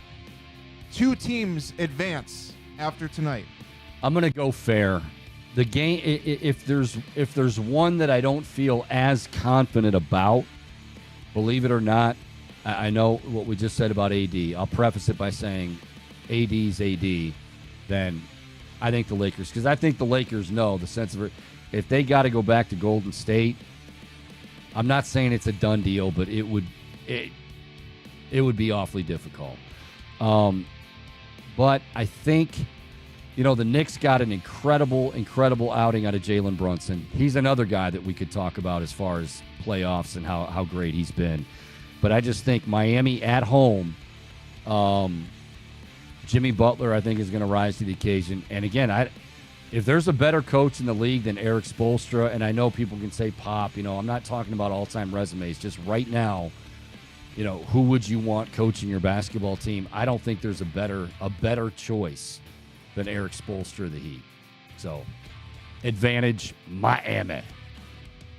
2 teams advance after tonight. I'm going to go fair. The game, if there's one that I don't feel as confident about, believe it or not, I know what we just said about AD. I'll preface it by saying AD's AD, then I think the Lakers, because I think the Lakers know the sense of it. If they got to go back to Golden State, I'm not saying it's a done deal, but it would be awfully difficult. But I think, the Knicks got an incredible outing out of Jalen Brunson. He's another guy that we could talk about as far as playoffs and how great he's been. But I just think Miami at home, Jimmy Butler, I think, is going to rise to the occasion. And again, if there's a better coach in the league than Eric Spoelstra, and I know people can say Pop, I'm not talking about all-time resumes, just right now, who would you want coaching your basketball team? I don't think there's a better choice than Eric Spoelstra of the Heat. So, advantage Miami.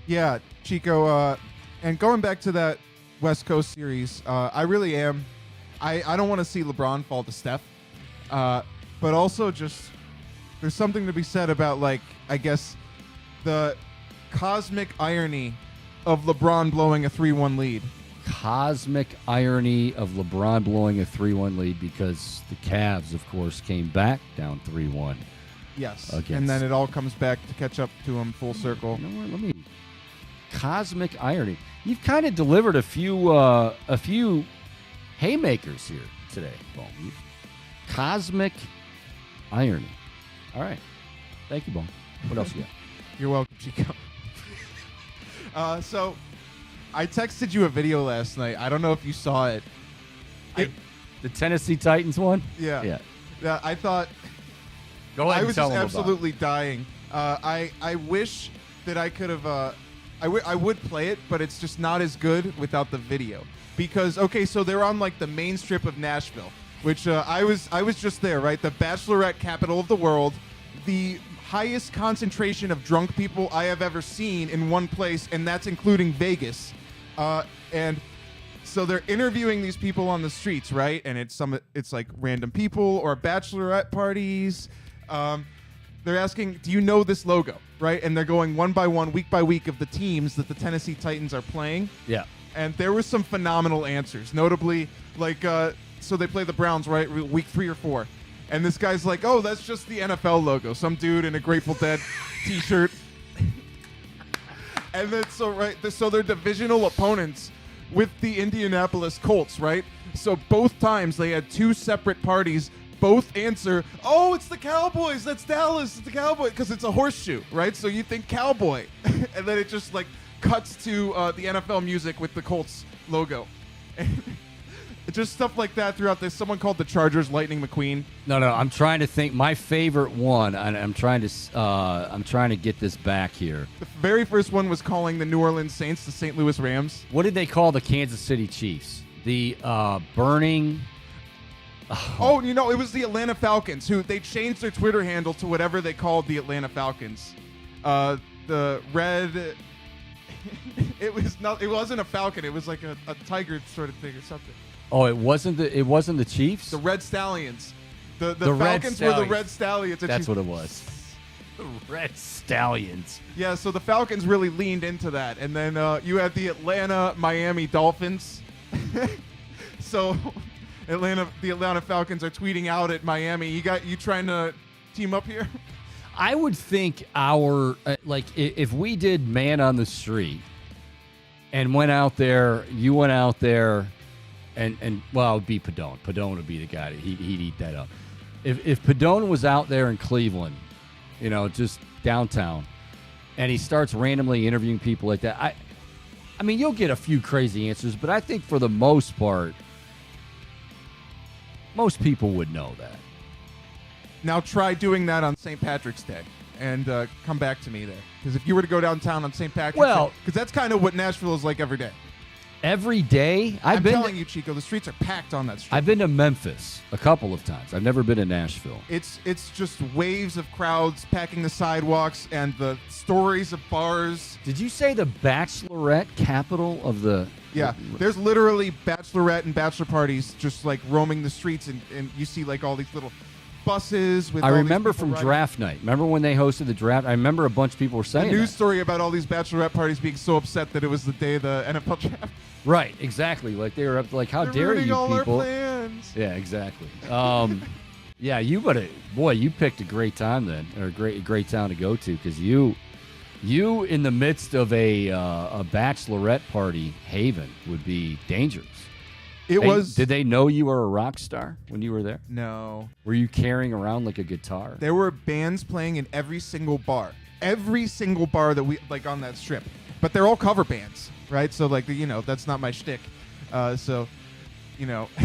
Yeah, Chico, and going back to that West Coast series, I really am. I don't want to see LeBron fall to Steph, but also just there's something to be said about, like, I guess, the cosmic irony of LeBron blowing a 3-1 lead. Cosmic irony of LeBron blowing a 3-1 lead because the Cavs, of course, came back down 3-1. Yes, and then it all comes back to catch up to him full circle. You know what? Cosmic irony. You've kind of delivered a few haymakers here today, Bone. Cosmic irony. All right. Thank you, Bone. What else you got? You're welcome, Chico. So I texted you a video last night. I don't know if you saw it. The Tennessee Titans one? Yeah. I thought... Go ahead I was and tell just them absolutely dying. I wish that I could have... I would play it, but it's just not as good without the video. Because, okay, so they're on, like, the main strip of Nashville, which I was just there, right? The bachelorette capital of the world. The highest concentration of drunk people I have ever seen in one place, and that's including Vegas. And so they're interviewing these people on the streets, right? And it's like random people or bachelorette parties. They're asking, do you know this logo, right? And they're going one by one, week by week of the teams that the Tennessee Titans are playing. Yeah. And there were some phenomenal answers, notably, like, so they play the Browns, right, week 3 or 4. And this guy's like, oh, that's just the NFL logo. Some dude in a Grateful Dead T-shirt. And then, so their divisional opponents with the Indianapolis Colts, right? So both times they had two separate parties. Both answer, oh, it's the Cowboys. That's Dallas. It's the Cowboys. Because it's a horseshoe, right? So you think cowboy. And then it just like cuts to the NFL music with the Colts logo. Just stuff like that throughout this. Someone called the Chargers Lightning McQueen. No, I'm trying to think. My favorite one, and I'm trying to get this back here. The very first one was calling the New Orleans Saints the St. Louis Rams. What did they call the Kansas City Chiefs? The burning... Oh, you know, it was the Atlanta Falcons, who they changed their Twitter handle to whatever they called the Atlanta Falcons. The red... it wasn't a falcon. It was like a tiger sort of thing or something. Oh, it wasn't the Chiefs? The Red Stallions. The Red Falcons Stallions. were the Red Stallions. That's what it was. The Red Stallions. Yeah, so the Falcons really leaned into that. And then you had the Miami Dolphins. So the Atlanta Falcons are tweeting out at Miami. You trying to team up here? I would think our if we did Man on the Street and went out there, you went out there, and well, it would be Padone. Padone would be the guy. He'd eat that up. If Padone was out there in Cleveland, you know, just downtown, and he starts randomly interviewing people like that, I mean, you'll get a few crazy answers, but I think for the most part, most people would know that. Now try doing that on St. Patrick's Day and come back to me there. Because if you were to go downtown on St. Patrick's Day, because that's kind of what Nashville is like every day. Every day? I'm telling you, Chico, the streets are packed on that street. I've been to Memphis a couple of times. I've never been to Nashville. It's just waves of crowds packing the sidewalks and the stories of bars. Did you say the bachelorette capital of the... Yeah, there's literally bachelorette and bachelor parties just like roaming the streets, and you see like all these little buses with. I all remember these from riding. draft night. Remember when they hosted the draft? I remember a bunch of people were saying The news that. story about all these bachelorette parties being so upset that it was the day of the NFL draft. Right, exactly. Like they were up like, how They're dare ruining you all people? Our plans. Yeah, exactly. Yeah, you picked a great time then, or a great town to go to, because you in the midst of a bachelorette party haven would be dangerous. Did they know you were a rock star when you were there? No. Were you carrying around like a guitar? There were bands playing in every single bar that we like on that strip, but they're all cover bands, right? So like that's not my shtick. So.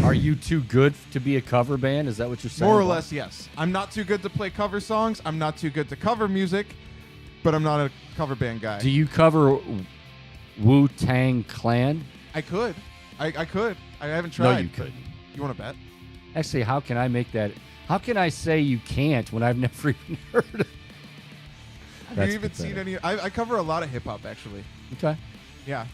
Are you too good to be a cover band? Is that what you're saying? More or less, yes. I'm not too good to play cover songs. I'm not too good to cover music, but I'm not a cover band guy. Do you cover Wu-Tang Clan? I could. I could. I haven't tried. No, you couldn't. You want to bet? Actually, how can I make that? How can I say you can't when I've never even heard of it? Have you even seen any? I cover a lot of hip hop, actually. Okay. Yeah.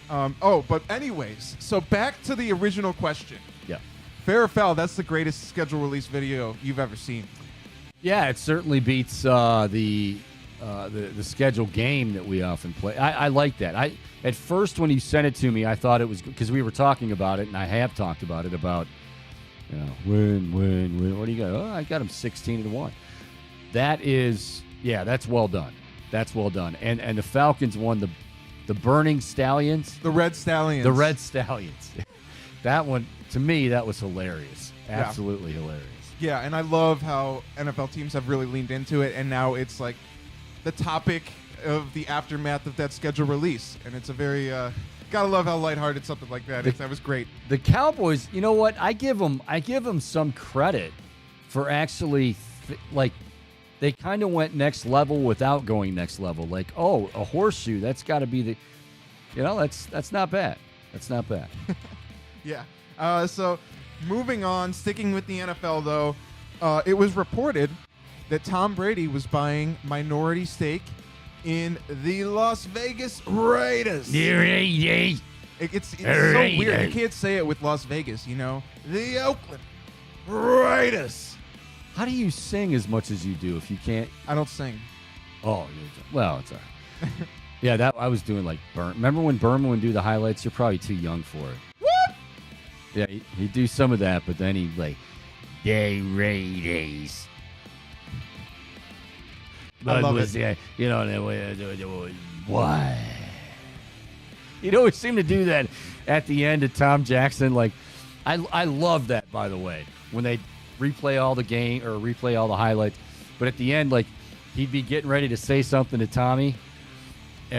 All right. But anyways, so back to the original question. Yeah. Fair or foul, that's the greatest schedule release video you've ever seen. Yeah, it certainly beats the schedule game that we often play. I like that. At first when you sent it to me, I thought it was because we were talking about it, and I have talked about it about win. What do you got? Oh, I got him 16-1. That is, yeah, that's well done. That's well done. And the Falcons won the Burning Stallions. The Red Stallions. The Red Stallions. That one, to me, that was hilarious. Absolutely hilarious. Yeah, and I love how NFL teams have really leaned into it, and now it's like the topic of the aftermath of that schedule release. And it's a very, gotta love how lighthearted something like that is. That was great. The Cowboys, you know what? I give them some credit for actually, they kind of went next level without going next level. Like, oh, a horseshoe, that's got to be the, that's not bad. That's not bad. Yeah. So moving on, sticking with the NFL, though, it was reported that Tom Brady was buying minority stake in the Las Vegas Raiders. It's so weird. You can't say it with Las Vegas, The Oakland Raiders. How do you sing as much as you do if you can't? I don't sing. Oh, well, it's all right. Yeah, that I was doing like Remember when Berman would do the highlights? You're probably too young for it. What? Yeah, he'd do some of that, but then he'd like, the Raiders. I love it. What? He'd always seem to do that. at the end of Tom Jackson, like, I love that, by the way, when they replay all the game or replay all the highlights. But at the end, like, he'd be getting ready to say something to Tommy,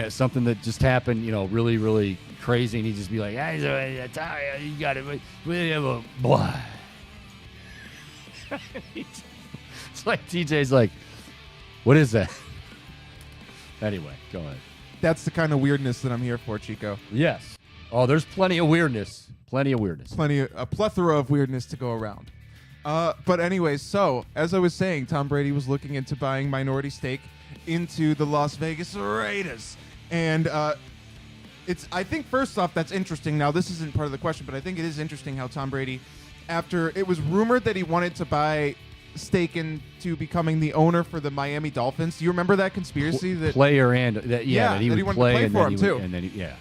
something that just happened, really, really crazy, and he'd just be like, hey, Tommy, you got it. We have a boy. It's like TJ's like, what is that? Anyway, go ahead. That's the kind of weirdness that I'm here for, Chico. Yes. Oh, there's plenty of weirdness. A plethora of weirdness to go around. But anyways, so as I was saying, Tom Brady was looking into buying minority stake into the Las Vegas Raiders. And I think first off, that's interesting. Now, this isn't part of the question, but I think it is interesting how Tom Brady, after it was rumored that he wanted to buy stake into becoming the owner for the Miami Dolphins. Do you remember that conspiracy? That player and that he that he would wanted play, to play and for then him he too. would, and then yeah.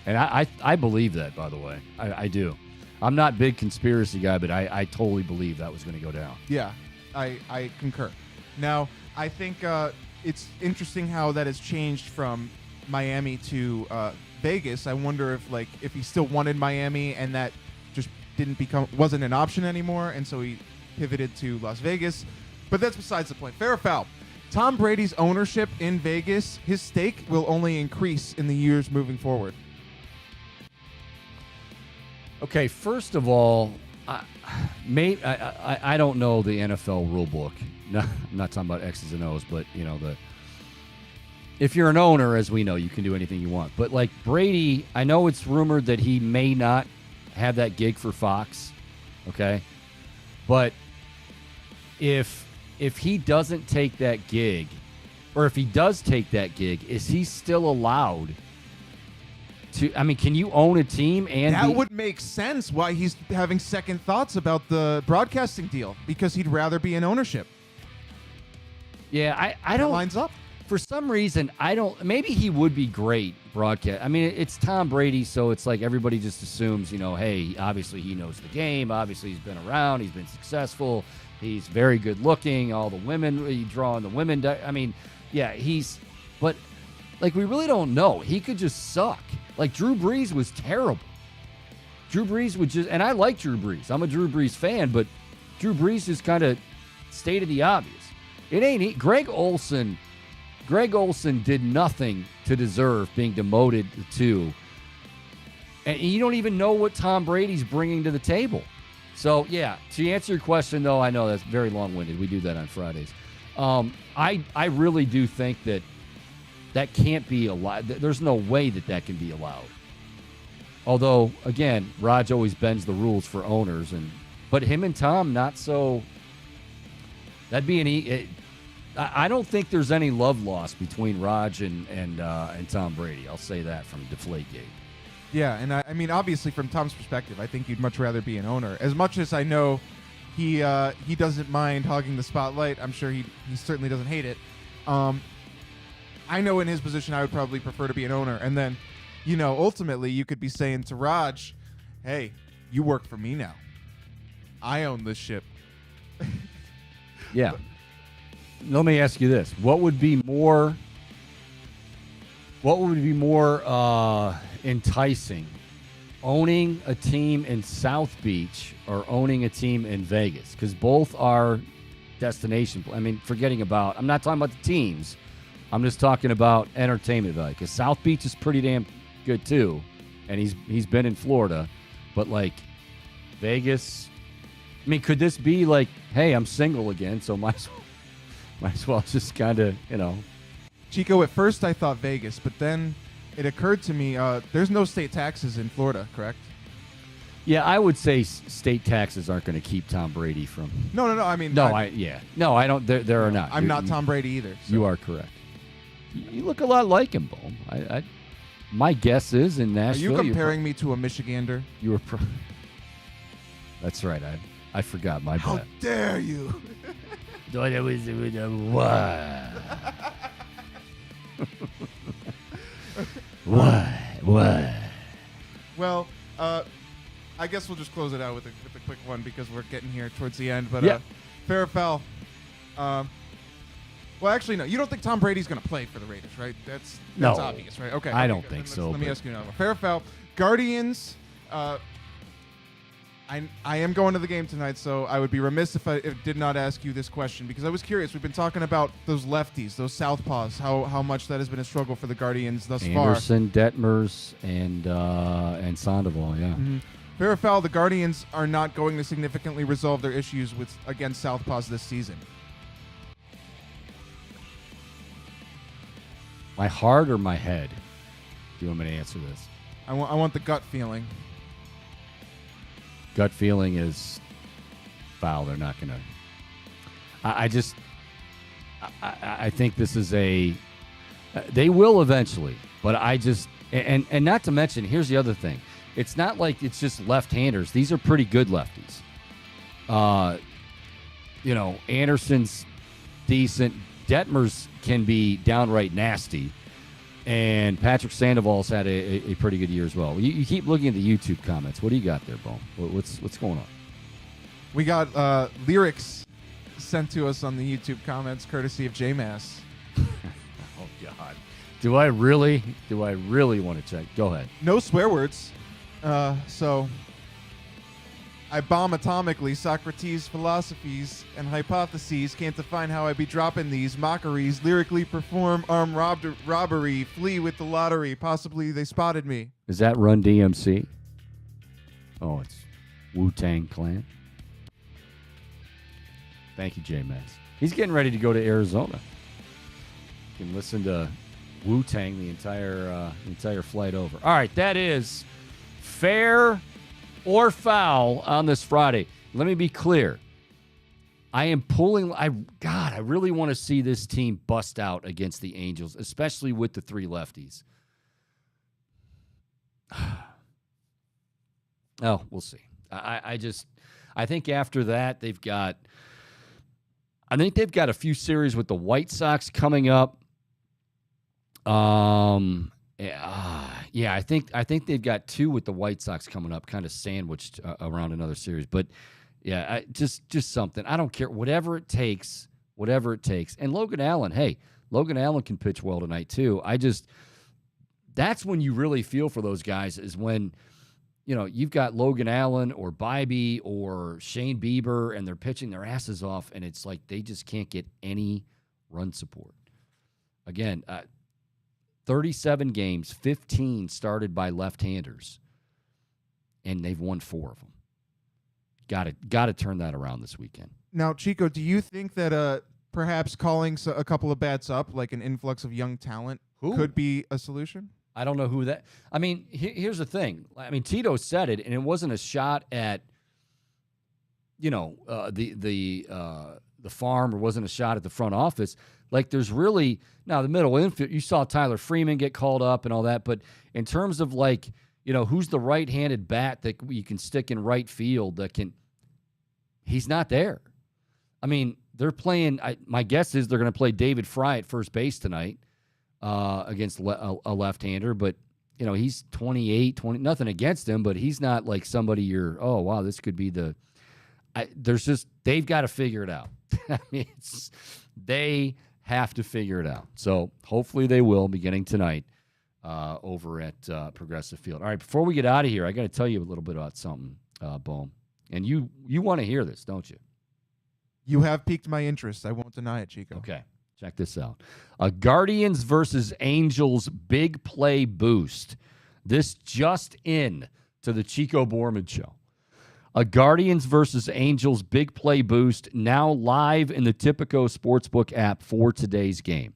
And I believe that, by the way. I do. I'm not a big conspiracy guy, but I totally believe that was going to go down. Yeah, I concur. Now, I think it's interesting how that has changed from Miami to Vegas. I wonder if he still wanted Miami and that just wasn't an option anymore, and so he pivoted to Las Vegas. But that's besides the point. Fair or foul? Tom Brady's ownership in Vegas, his stake will only increase in the years moving forward. Okay, first of all, I don't know the NFL rule book. No, I'm not talking about X's and O's, but if you're an owner, as we know, you can do anything you want. But like Brady, I know it's rumored that he may not have that gig for Fox. Okay, but if he doesn't take that gig, or if he does take that gig, is he still allowed to? I mean, can you own a team and that would make sense why he's having second thoughts about the broadcasting deal, because he'd rather be in ownership. Yeah, I don't. That lines up. For some reason, I don't. Maybe he would be great broadcast. I mean, it's Tom Brady, so it's like everybody just assumes, hey, obviously he knows the game. Obviously he's been around. He's been successful. He's very good looking. All the women, you draw on the women. I mean, yeah, but like we really don't know. He could just suck. Like Drew Brees was terrible. Drew Brees would just, and I like Drew Brees. I'm a Drew Brees fan, but Drew Brees is kind of stated the obvious. It ain't Greg Olson did nothing to deserve being demoted to. And you don't even know what Tom Brady's bringing to the table. So, yeah, to answer your question, though, I know that's very long-winded. We do that on Fridays. I really do think that can't be allowed. There's no way that can be allowed. Although, again, Raj always bends the rules for owners. But him and Tom, not so. That'd be I don't think there's any love lost between Raj and Tom Brady. I'll say that from Deflategate. Yeah, and I mean, obviously, from Tom's perspective, I think you'd much rather be an owner. As much as I know he doesn't mind hogging the spotlight, I'm sure he certainly doesn't hate it. I know in his position, I would probably prefer to be an owner. And then, ultimately, you could be saying to Raj, hey, you work for me now. I own this ship. Yeah. Let me ask you this. What would be more enticing? Owning a team in South Beach or owning a team in Vegas? Because both are destination. I mean, I'm not talking about the teams. I'm just talking about entertainment value. Because South Beach is pretty damn good too. And he's been in Florida. But like Vegas, I mean, could this be like, hey, I'm single again, so might as well just kind of, Chico, at first I thought Vegas, but then it occurred to me there's no state taxes in Florida, correct? Yeah, I would say state taxes aren't going to keep Tom Brady from. No. I mean, no, I don't. There are not. I'm not Tom Brady either. So. You are correct. You look a lot like him, Bohm. My guess is in Nashville. Are you comparing me to a Michigander? You were. That's right. I forgot my How bad. dare you? Thought it was what? What? Well, I guess we'll just close it out with a quick one because we're getting here towards the end. But yeah. fair or foul, Well, actually, no. You don't think Tom Brady's going to play for the Raiders, right? That's No. obvious, right? Okay. I don't good. think Then so, Let me but- ask you another one. Fair or foul? Guardians. I am going to the game tonight, so I would be remiss if I did not ask you this question because I was curious. We've been talking about those lefties, those southpaws, how much that has been a struggle for the Guardians thus far. Anderson, Detmers, and Sandoval, yeah. Mhm. Fair or foul, the Guardians are not going to significantly resolve their issues against southpaws this season. My heart or my head? Do you want me to answer this? I want the gut feeling. Gut feeling is foul. They're not going to. I think this is a. They will eventually, but and not to mention, here's the other thing. It's not like it's just left-handers. These are pretty good lefties. Anderson's decent. Detmers can be downright nasty. And Patrick Sandoval's had a pretty good year as well. You keep looking at the YouTube comments. What do you got there, Bo? What's going on? We got lyrics sent to us on the YouTube comments, courtesy of JMass. Oh God, do I really want to check? Go ahead. No swear words. So I bomb atomically Socrates' philosophies and hypotheses. Can't define how I be dropping these mockeries. Lyrically perform armed robbery. Flee with the lottery. Possibly they spotted me. Is that Run DMC? Oh, it's Wu-Tang Clan. Thank you, J-Max. He's getting ready to go to Arizona. You can listen to Wu-Tang the entire flight over. All right, that is fair or foul on this Friday. Let me be clear. I am pulling. I really want to see this team bust out against the Angels, especially with the three lefties. Oh, we'll see. I think after that they've got a few series with the White Sox coming up. Yeah, I think they've got two with the White Sox coming up, kind of sandwiched around another series. But yeah, just something. I don't care, whatever it takes. And Logan Allen can pitch well tonight too. That's when you really feel for those guys is when, you've got Logan Allen or Bybee or Shane Bieber and they're pitching their asses off, and it's like they just can't get any run support. Again, 37 games, 15 started by left-handers, and they've won 4 of them. Got to turn that around this weekend. Now, Chico, do you think that perhaps calling a couple of bats up, like an influx of young talent, could be a solution? I don't know who that. I mean, here's the thing. I mean, Tito said it, and it wasn't a shot at, the farm, or wasn't a shot at the front office. Like, there's really now the middle infield. You saw Tyler Freeman get called up and all that, but in terms of who's the right-handed bat that you can stick in right field he's not there. I mean, they're playing. My guess is they're going to play David Fry at first base tonight against a left-hander, but he's 28, 20. Nothing against him, but he's not like somebody this could be the. They've got to figure it out. I mean, they have to figure it out. So hopefully they will, beginning tonight over at Progressive Field. All right, before we get out of here, I got to tell you a little bit about something, Bohm. And you want to hear this, don't you? You have piqued my interest. I won't deny it, Chico. Okay, check this out. A Guardians versus Angels big play boost. This just in to the Chico Bormann Show. A Guardians versus Angels big play boost now live in the Tipico Sportsbook app for today's game.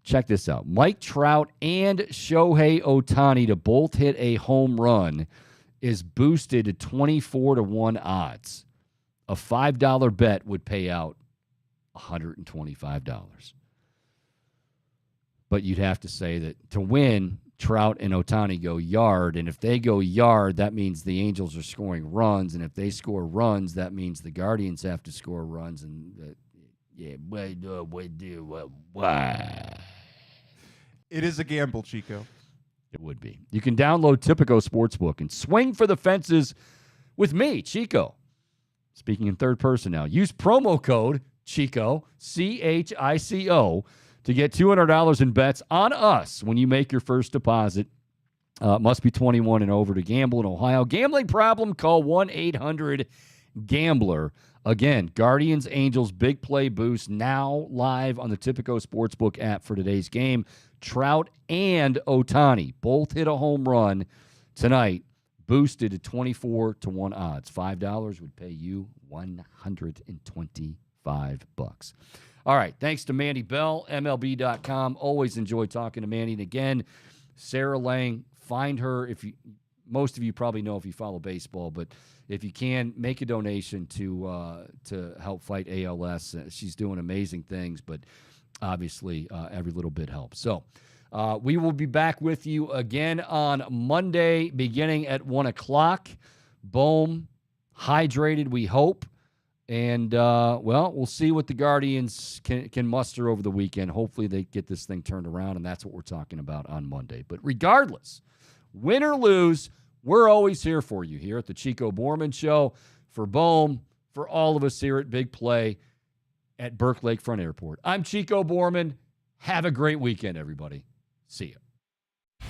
Check this out. Mike Trout and Shohei Ohtani to both hit a home run is boosted to 24-1 odds. A $5 bet would pay out $125. But you'd have to say that to win, Trout and Ohtani go yard, and if they go yard, that means the Angels are scoring runs, and if they score runs, that means the Guardians have to score runs, and It is a gamble, Chico. It would be. You can download Tipico Sportsbook and swing for the fences with me, Chico. Speaking in third person now. Use promo code Chico, CHICO, to get $200 in bets on us when you make your first deposit. Must be 21 and over to gamble in Ohio. Gambling problem? Call 1-800-GAMBLER. Again, Guardians Angels big play boost now live on the Tipico Sportsbook app for today's game. Trout and Ohtani both hit a home run tonight, boosted to 24-1 odds. $5 would pay you $125. All right, thanks to Mandy Bell, MLB.com. Always enjoy talking to Mandy. And again, Sarah Lang, find her. Most of you probably know if you follow baseball, but if you can, make a donation to help fight ALS. She's doing amazing things, but obviously every little bit helps. So we will be back with you again on Monday, beginning at 1 o'clock. Boom, hydrated, we hope. And, we'll see what the Guardians can muster over the weekend. Hopefully they get this thing turned around, and that's what we're talking about on Monday. But regardless, win or lose, we're always here for you here at the Chico Bormann Show, for Bohm, for all of us here at Big Play at Burke Lakefront Airport. I'm Chico Bormann. Have a great weekend, everybody. See you.